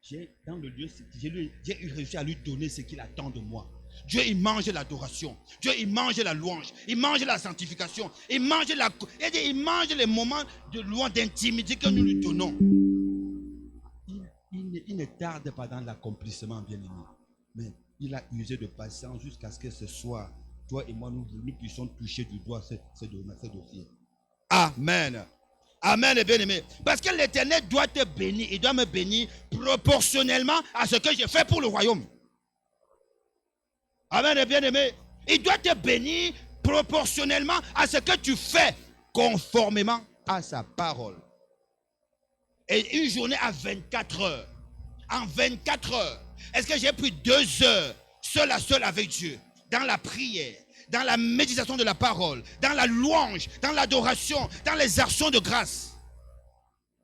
Speaker 3: j'ai dans le lieu, j'ai réussi à lui donner ce qu'il attend de moi. Dieu, il mange l'adoration. Dieu, il mange la louange. Il mange la sanctification. Il mange les moments de louange, d'intimité que nous lui donnons. Il ne tarde pas dans l'accomplissement, bien-aimé. Mais il a usé de patience jusqu'à ce que ce soir, toi et moi, nous puissions toucher du doigt ce dossier. Amen. Amen, bien-aimé. Parce que l'Éternel doit te bénir. Il doit me bénir proportionnellement à ce que j'ai fait pour le royaume. Amen, bien-aimé. Il doit te bénir proportionnellement à ce que tu fais conformément à sa parole. Et une journée à 24 heures. En 24 heures, est-ce que j'ai pris 2 heures seul à seul avec Dieu, dans la prière, dans la méditation de la parole, dans la louange, dans l'adoration, dans les actions de grâce?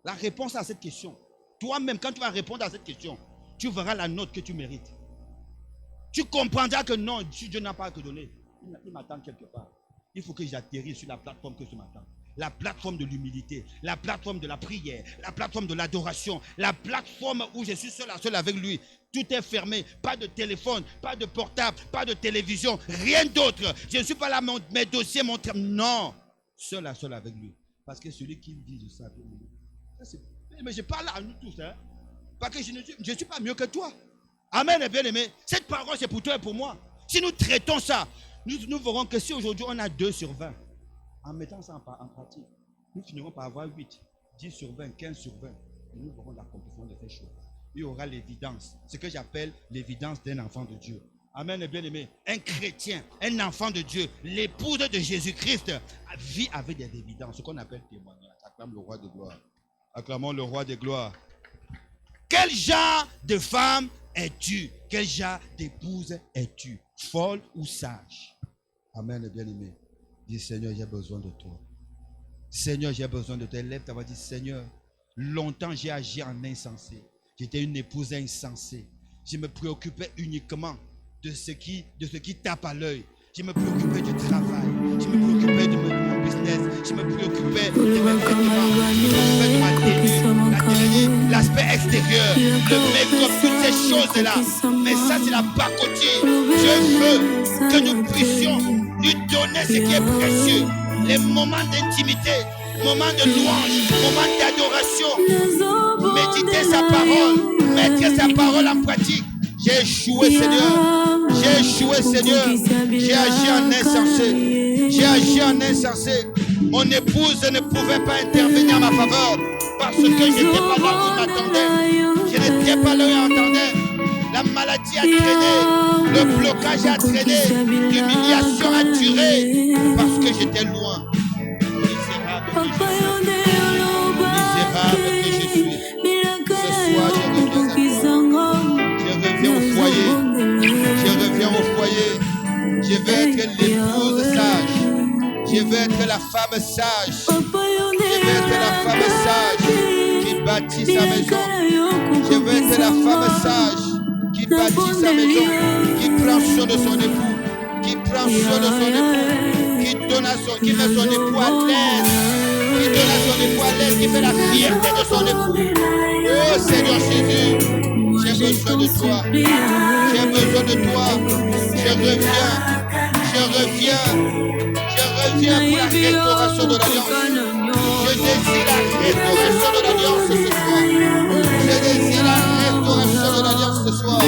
Speaker 3: La réponse à cette question, toi-même, quand tu vas répondre à cette question, tu verras la note que tu mérites. Tu comprendras que non, Dieu n'a pas à te donner. Il m'attend quelque part. Il faut que j'atterrisse sur la plateforme que je m'attends. La plateforme de l'humilité, la plateforme de la prière, la plateforme de l'adoration, la plateforme où je suis seul à seul avec lui. Tout est fermé, pas de téléphone, pas de portable, pas de télévision, rien d'autre. Je ne suis pas là, mes dossiers, mon travail. Non, seul à seul avec lui. Parce que celui qui vit de ça, mais je parle à nous tous, hein? Parce que je ne suis pas mieux que toi. Amen, bien-aimé. Cette parole, c'est pour toi et pour moi. Si nous traitons ça, nous verrons que si aujourd'hui on a 2 sur 20, en mettant ça en pratique, nous finirons par avoir 8, 10 sur 20, 15 sur 20. Et nous verrons l'accomplissement de ces choses. Il y aura l'évidence, ce que j'appelle l'évidence d'un enfant de Dieu. Amen, bien-aimé. Un chrétien, un enfant de Dieu, l'épouse de Jésus-Christ vit avec des évidences, ce qu'on appelle témoignage. Acclame le roi de gloire. Acclamons le roi de gloire. Quel genre de femme es-tu? Quel genre d'épouse es-tu? Folle ou sage? Amen, bien-aimé. Dis, Seigneur, j'ai besoin de toi. Seigneur, j'ai besoin de toi. Lève ta voix, dis, Seigneur, longtemps j'ai agi en insensé. J'étais une épouse insensée. Je me préoccupais uniquement de ce qui tape à l'œil. Je me préoccupais du travail. Je me préoccupais de mon business. Je me préoccupais de mes vêtements. Je me préoccupais de ma tenue, l'aspect extérieur, le make-up, toutes ces choses-là. Mais ça, c'est la pacotille. Je veux que nous puissions lui donner ce qui est précieux. Les moments d'intimité, moments de louange, moments d'adoration. Méditer sa parole, mettre sa parole en pratique. J'ai échoué, Seigneur. J'ai échoué, Seigneur. J'ai agi en insensé. J'ai agi en insensé. Mon épouse ne pouvait pas intervenir en ma faveur parce que je n'étais pas là où il m'attendait. Je n'étais pas là où il m'attendait. La maladie a traîné. Le blocage a traîné. L'humiliation a duré parce que j'étais loin. Misérable que je suis. Misérable que je suis. Ce soir, je reviens au foyer. Je reviens au foyer. Je vais être l'épouse sage. Je vais être la femme sage. Je vais être la femme sage qui bâtit sa maison. Je vais être la femme sage qui bâtit sa maison, qui prend soin de son époux, qui prend soin de son époux, qui met son époux à l'aise, qui donne à son époux à l'aise, qui fait la fierté de son époux. Oh Seigneur Jésus, j'ai J'ai besoin de toi. J'ai besoin de toi. Je reviens. Je reviens. Je reviens pour la restauration de l'alliance. Je désire la restauration de l'alliance ce soir. Je désire la restauration de l'alliance ce soir.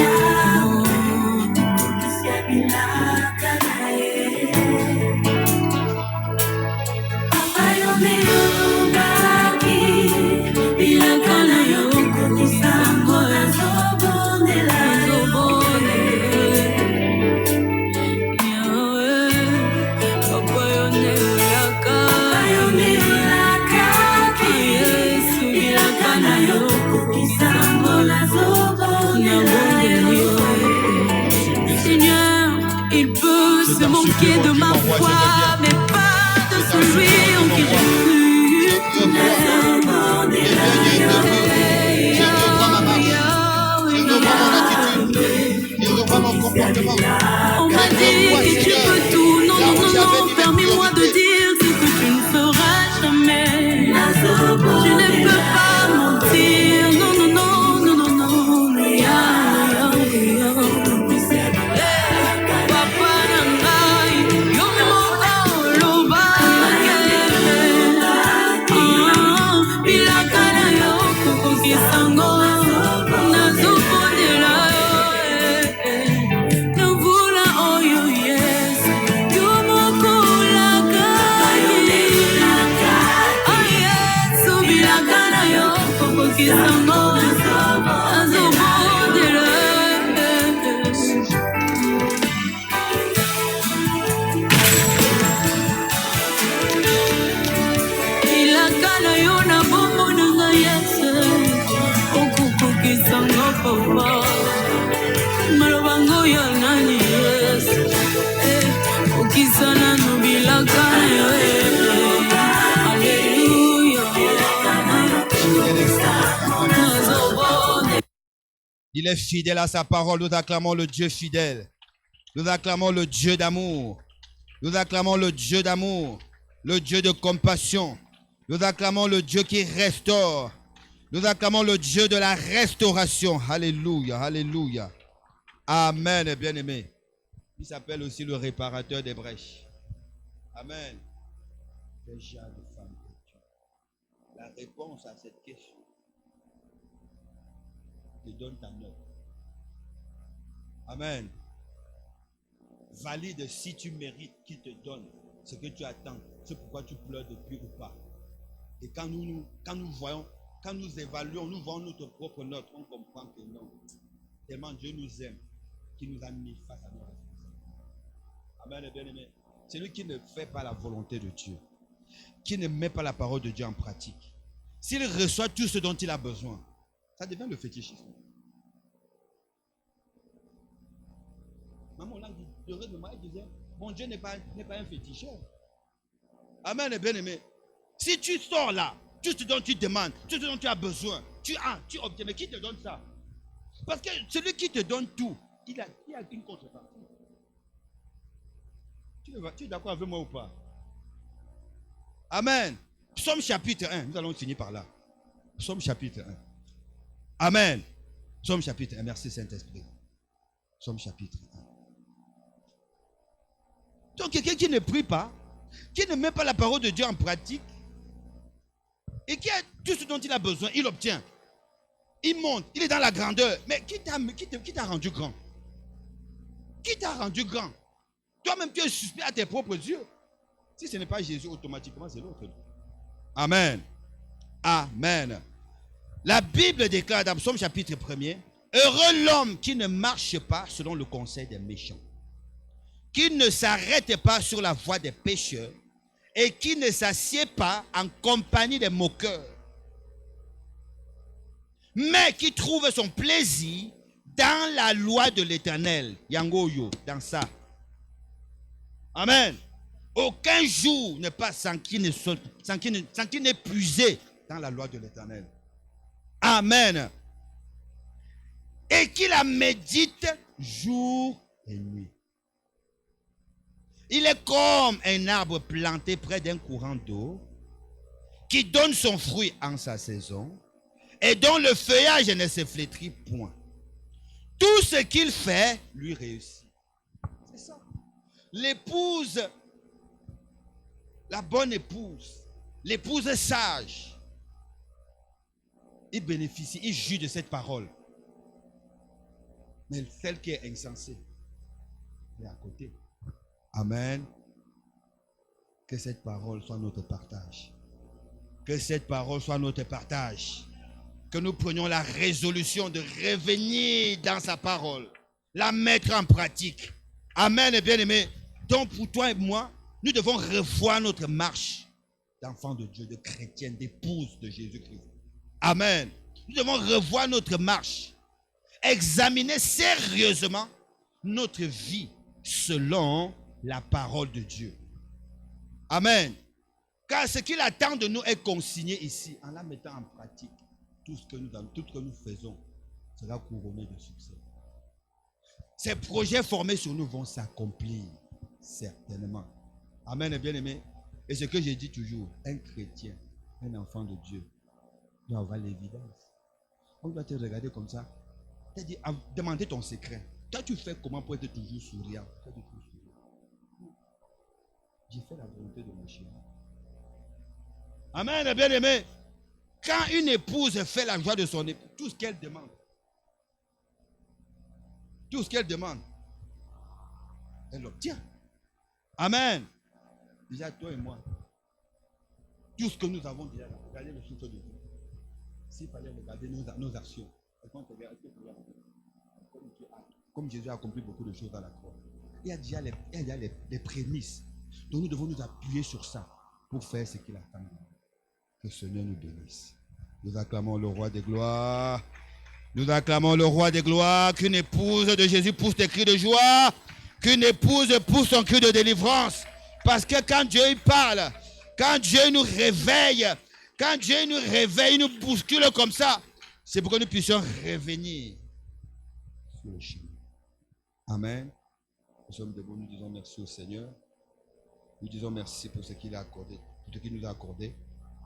Speaker 7: Se manquer de ma foi, mais pas de celui en qui j'ai cru.
Speaker 3: Je revois ma marche. Je revois mon attitude. Je revois mon comportement.
Speaker 7: On m'a dit que tu peux tout. Non, non, non, non, permets-moi de dire ce que tu ne feras jamais. Je ne peux pas mentir. Non, non, non, non, non, non.
Speaker 3: Il est fidèle à sa parole. Nous acclamons le Dieu fidèle. Nous acclamons le Dieu d'amour. Nous acclamons le Dieu d'amour, le Dieu de compassion. Nous acclamons le Dieu qui restaure. Nous acclamons le Dieu de la restauration. Alléluia, alléluia. Amen, bien-aimé. Il s'appelle aussi le réparateur des brèches. Amen. Déjà de femme. La réponse à cette question te donne ta note. Amen. Valide si tu mérites qu'il te donne ce que tu attends. C'est pourquoi tu pleures depuis ou pas. Et quand nous voyons, quand nous évaluons, nous voyons notre propre note, on comprend que non. Tellement Dieu nous aime, qu'il nous a mis face à nos responsabilités. Amen, bien-aimé. Celui qui ne fait pas la volonté de Dieu, qui ne met pas la parole de Dieu en pratique, s'il reçoit tout ce dont il a besoin, ça devient le fétichisme. Maman, là, elle disait, mon Dieu n'est pas un féticheur. Amen, bien-aimé. Si tu sors là, tout ce dont tu demandes, tout ce dont tu as besoin, tu obtiens. Mais qui te donne ça? Parce que celui qui te donne tout, il a une contrepartie. Tu es d'accord avec moi ou pas? Amen. Psaume chapitre 1. Nous allons finir par là. Psaume chapitre 1. Amen. Psaume chapitre 1. Merci Saint-Esprit. Psaume chapitre 1. Donc quelqu'un qui ne prie pas, qui ne met pas la parole de Dieu en pratique, et qui a tout ce dont il a besoin, il obtient. Il monte, il est dans la grandeur. Mais qui t'a rendu grand? Qui t'a rendu grand? Toi-même, tu es suspect à tes propres yeux. Si ce n'est pas Jésus, automatiquement, c'est l'autre. Amen. Amen. La Bible déclare dans Psaume chapitre 1er, heureux l'homme qui ne marche pas selon le conseil des méchants, qui ne s'arrête pas sur la voie des pécheurs et qui ne s'assied pas en compagnie des moqueurs, mais qui trouve son plaisir dans la loi de l'Éternel. Yangoyo, dans ça. Amen. Aucun jour ne passe sans qu'il n'ait puisé dans la loi de l'Éternel. Amen. Et qu'il la médite jour et nuit. Il est comme un arbre planté près d'un courant d'eau qui donne son fruit en sa saison et dont le feuillage ne se flétrit point. tout ce qu'il fait lui réussit. C'est ça. L'épouse, la bonne épouse, l'épouse sage, il bénéficie, il jouit de cette parole. Mais celle qui est insensée est à côté. Amen. Que cette parole soit notre partage. Que cette parole soit notre partage. Que nous prenions la résolution de revenir dans sa parole, la mettre en pratique. Amen, bien-aimé. Donc pour toi et moi, nous devons revoir notre marche d'enfants de Dieu, de chrétiens, d'épouse de Jésus-Christ. Amen. Nous devons revoir notre marche. Examiner sérieusement notre vie selon la parole de Dieu. Amen. Car ce qu'il attend de nous est consigné ici, en la mettant en pratique. Tout ce que nous faisons sera couronné de succès. Ces projets formés sur nous vont s'accomplir, certainement. Amen, bien-aimé. Et ce que j'ai dit toujours, un chrétien, un enfant de Dieu, doit avoir l'évidence. On doit te regarder comme ça. Tu as dit, demander ton secret. Toi, tu fais comment pour être toujours souriant? J'ai fait la volonté de mon chien. Amen, bien-aimé. Quand une épouse fait la joie de son époux, tout ce qu'elle demande, elle l'obtient. Amen. Déjà, toi et moi, tout ce que nous avons déjà, regardez le souffle de Dieu. S'il fallait regarder nos actions, comme Jésus a accompli beaucoup de choses à la croix, il y a déjà les prémices. Donc nous devons nous appuyer sur ça pour faire ce qu'il attend. Que le Seigneur nous bénisse. Nous acclamons le roi des gloires. Nous acclamons le roi des gloires. Qu'une épouse de Jésus pousse des cris de joie. Qu'une épouse pousse son cri de délivrance. Parce que quand Dieu parle, quand Dieu nous réveille, il nous bouscule comme ça, c'est pour que nous puissions revenir sur le chemin. Amen. Nous sommes debout, nous disons merci au Seigneur. Nous disons merci pour ce qu'il a accordé, pour ce qu'il nous a accordé.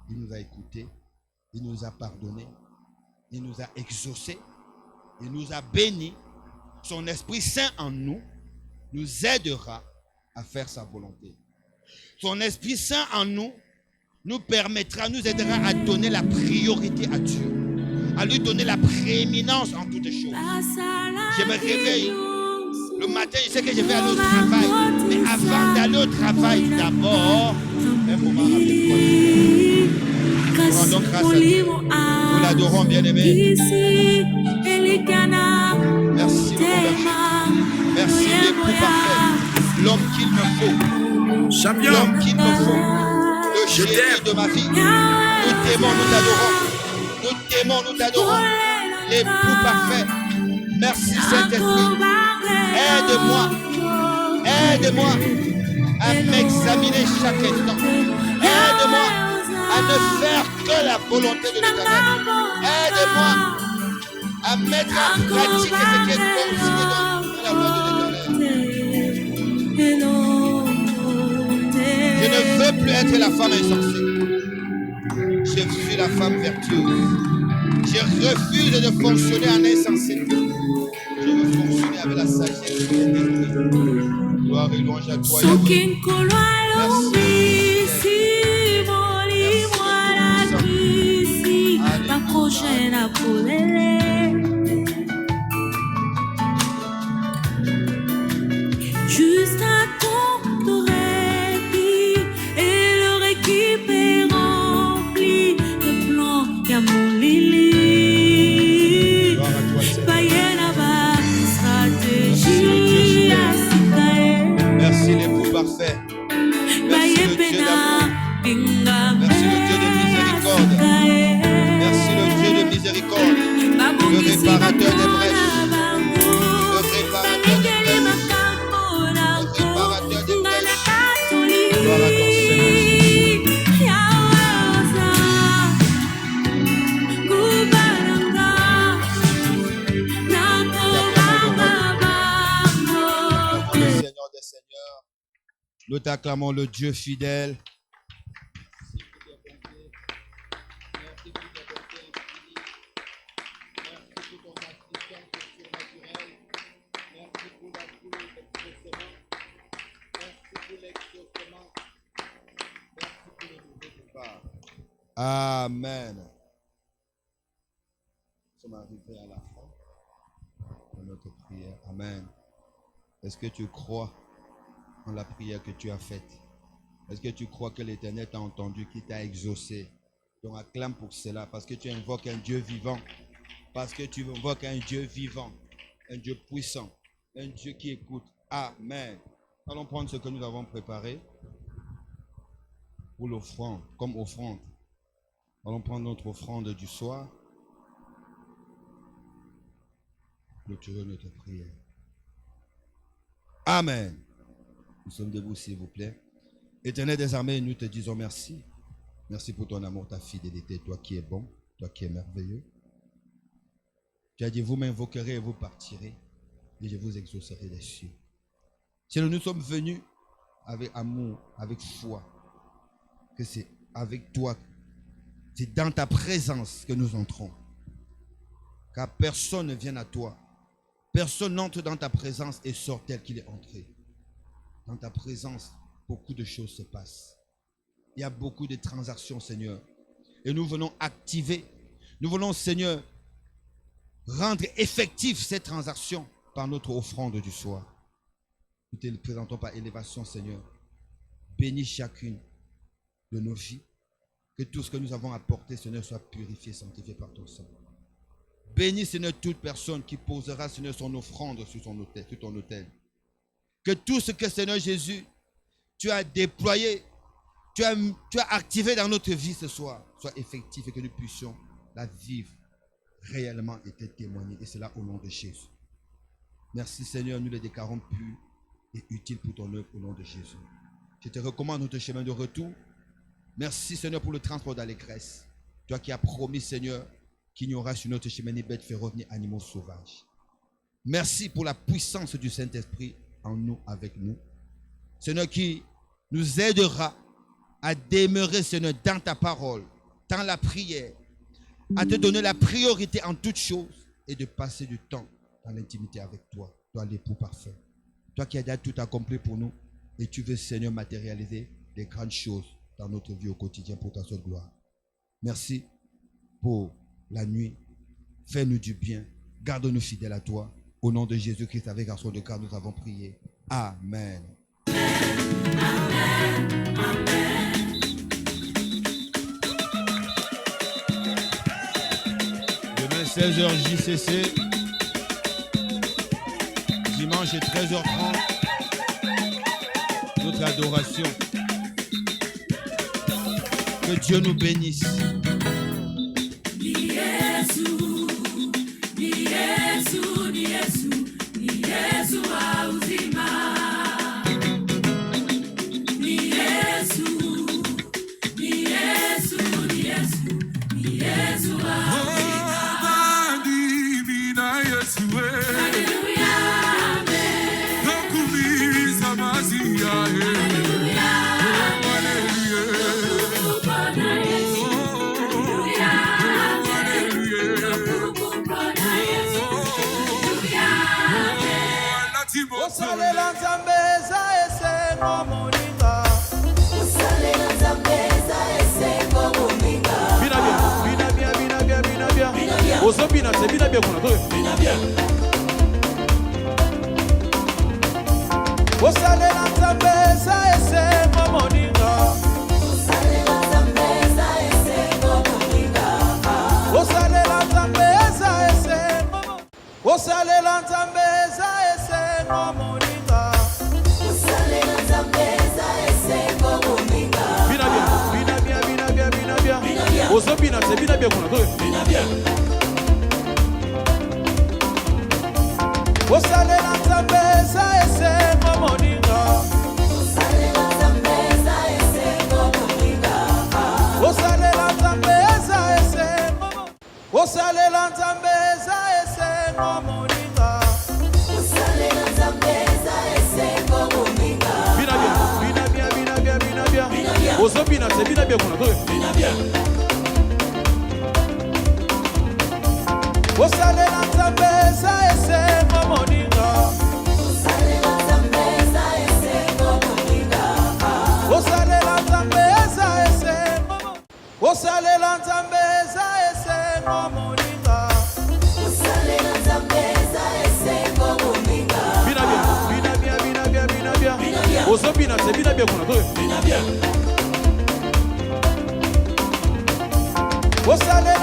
Speaker 3: Il nous a écoutés, il nous a pardonné, il nous a exaucés, il nous a bénis. Son Esprit Saint en nous aidera à faire sa volonté. Son Esprit Saint en nous permettra, nous aidera à donner la priorité à Dieu, à lui donner la prééminence en toutes choses. Je me réveille le matin, je sais que je vais aller au travail, mais avant d'aller au travail, d'abord, un moment avec toi. Nous rendons grâce à Dieu. Nous l'adorons, bien-aimé. Merci, le berger. Merci, l'époux parfait. L'homme qu'il me faut.
Speaker 6: Champion.
Speaker 3: L'homme qu'il me faut. Le chéri de ma vie. Nous t'aimons, nous t'adorons. Nous t'aimons, nous t'adorons. L'époux parfait. Merci, Saint-Esprit. Aide-moi à m'examiner chaque instant. Aide-moi à ne faire que la volonté de l'Éternel. Aide-moi à mettre en pratique ce qui est consigné dans la loi de l'Éternel. Je ne veux plus être la femme insensée. Je suis la femme vertueuse. Je refuse de fonctionner en insensé. Je veux fonctionner avec la sagesse de l'Esprit. Gloire et louange à toi.
Speaker 7: Juste un temps de répit et leur équipe est remplie de plans qui a mon lili.
Speaker 3: Merci l'époux parfait. Merci le Dieu d'amour. Merci le Dieu de miséricorde. Merci le Dieu de miséricorde. Le réparateur des brèches. Le réparateur des brèches. Le réparateur des brèches. Gloire à ton Seigneur. Nous t'acclamons le Dieu fidèle. Merci pour ton assistance surnaturelle. Amen. Nous sommes arrivés à la fin de notre prière. Amen. Est-ce que tu crois en la prière que tu as faite? Est-ce que tu crois que l'Éternel t'a entendu, qui t'a exaucé? Donc acclame pour cela, parce que tu invoques un Dieu vivant. Parce que tu invoques un Dieu vivant, un Dieu puissant, un Dieu qui écoute. Amen. Allons prendre ce que nous avons préparé pour l'offrande, comme offrande. Allons prendre notre offrande du soir. Clôturer notre prière. Amen. Nous sommes debout, s'il vous plaît. Éternel des armées, nous te disons merci. Merci pour ton amour, ta fidélité, toi qui es bon, toi qui es merveilleux. Tu as dit, vous m'invoquerez et vous partirez, et je vous exaucerai des cieux. Seigneur, nous sommes venus avec amour, avec foi, que c'est avec toi, c'est dans ta présence que nous entrons. Car personne ne vient à toi. Personne n'entre dans ta présence et sort tel qu'il est entré. Dans ta présence, beaucoup de choses se passent. Il y a beaucoup de transactions, Seigneur. Et nous venons activer, nous voulons, Seigneur, rendre effective ces transactions par notre offrande du soir. Nous te le présentons par élévation, Seigneur. Bénis chacune de nos vies. Que tout ce que nous avons apporté, Seigneur, soit purifié, sanctifié par ton sang. Bénis, Seigneur, toute personne qui posera, Seigneur, son offrande sur ton autel. Que tout ce que, Seigneur Jésus, tu as déployé, tu as activé dans notre vie ce soir, soit effectif et que nous puissions la vivre réellement et te témoigner. Et cela au nom de Jésus. Merci, Seigneur, nous les déclarons purs et utiles pour ton œuvre au nom de Jésus. Je te recommande notre chemin de retour. Merci, Seigneur, pour le transport d'allégresse. Toi qui as promis, Seigneur, qu'il n'y aura sur notre chemin ni bêtes féroces ni animaux sauvages. Merci pour la puissance du Saint-Esprit en nous, avec nous. Seigneur, qui nous aidera à demeurer, Seigneur, dans ta parole, dans la prière, à te donner la priorité en toutes choses et de passer du temps dans l'intimité avec toi, toi l'époux parfait. Toi qui as déjà tout accompli pour nous et tu veux, Seigneur, matérialiser les grandes choses dans notre vie au quotidien pour ta seule gloire. Merci pour la nuit. Fais-nous du bien. Garde-nous fidèles à toi. Au nom de Jésus-Christ, avec garçon de cœur, nous avons prié. Amen.
Speaker 7: Amen. Amen.
Speaker 3: Demain, 16h JCC. Dimanche, 13h30. Notre adoration. Que Dieu nous bénisse.
Speaker 1: Osalela nzambeza esengo moninga.
Speaker 2: Osalela nzambeza esengo moninga.
Speaker 1: Bina bien. Oso bina se bina bien kuna toyo.
Speaker 2: Bina bien.
Speaker 1: Osalela nzambeza esengo moninga.
Speaker 2: Osalela nzambeza esengo moninga.
Speaker 1: Osalela nzambeza esengo. Osalela nzambeza esengo moninga.
Speaker 2: Osalela nzambeza esengo moninga.
Speaker 1: Bina bien. Oso bina se bina bien kuna toyo.
Speaker 2: Bina bien.
Speaker 1: Osalela nzambeza esengo moninga.
Speaker 2: Osalela nzambeza esengo moninga.
Speaker 1: Osalela nzambeza esengo. Osalela nzambeza esengo moninga.
Speaker 2: Osalela nzambeza esengo moninga.
Speaker 1: Bina bien. Oso bina se bina bien kuna toyo.
Speaker 2: Bina bien.
Speaker 1: Osalela nzambeza esengo moninga.
Speaker 2: Osalela nzambeza esengo moninga.
Speaker 1: Osalela nzambeza esengo. Osalela kuna toyo. Osalela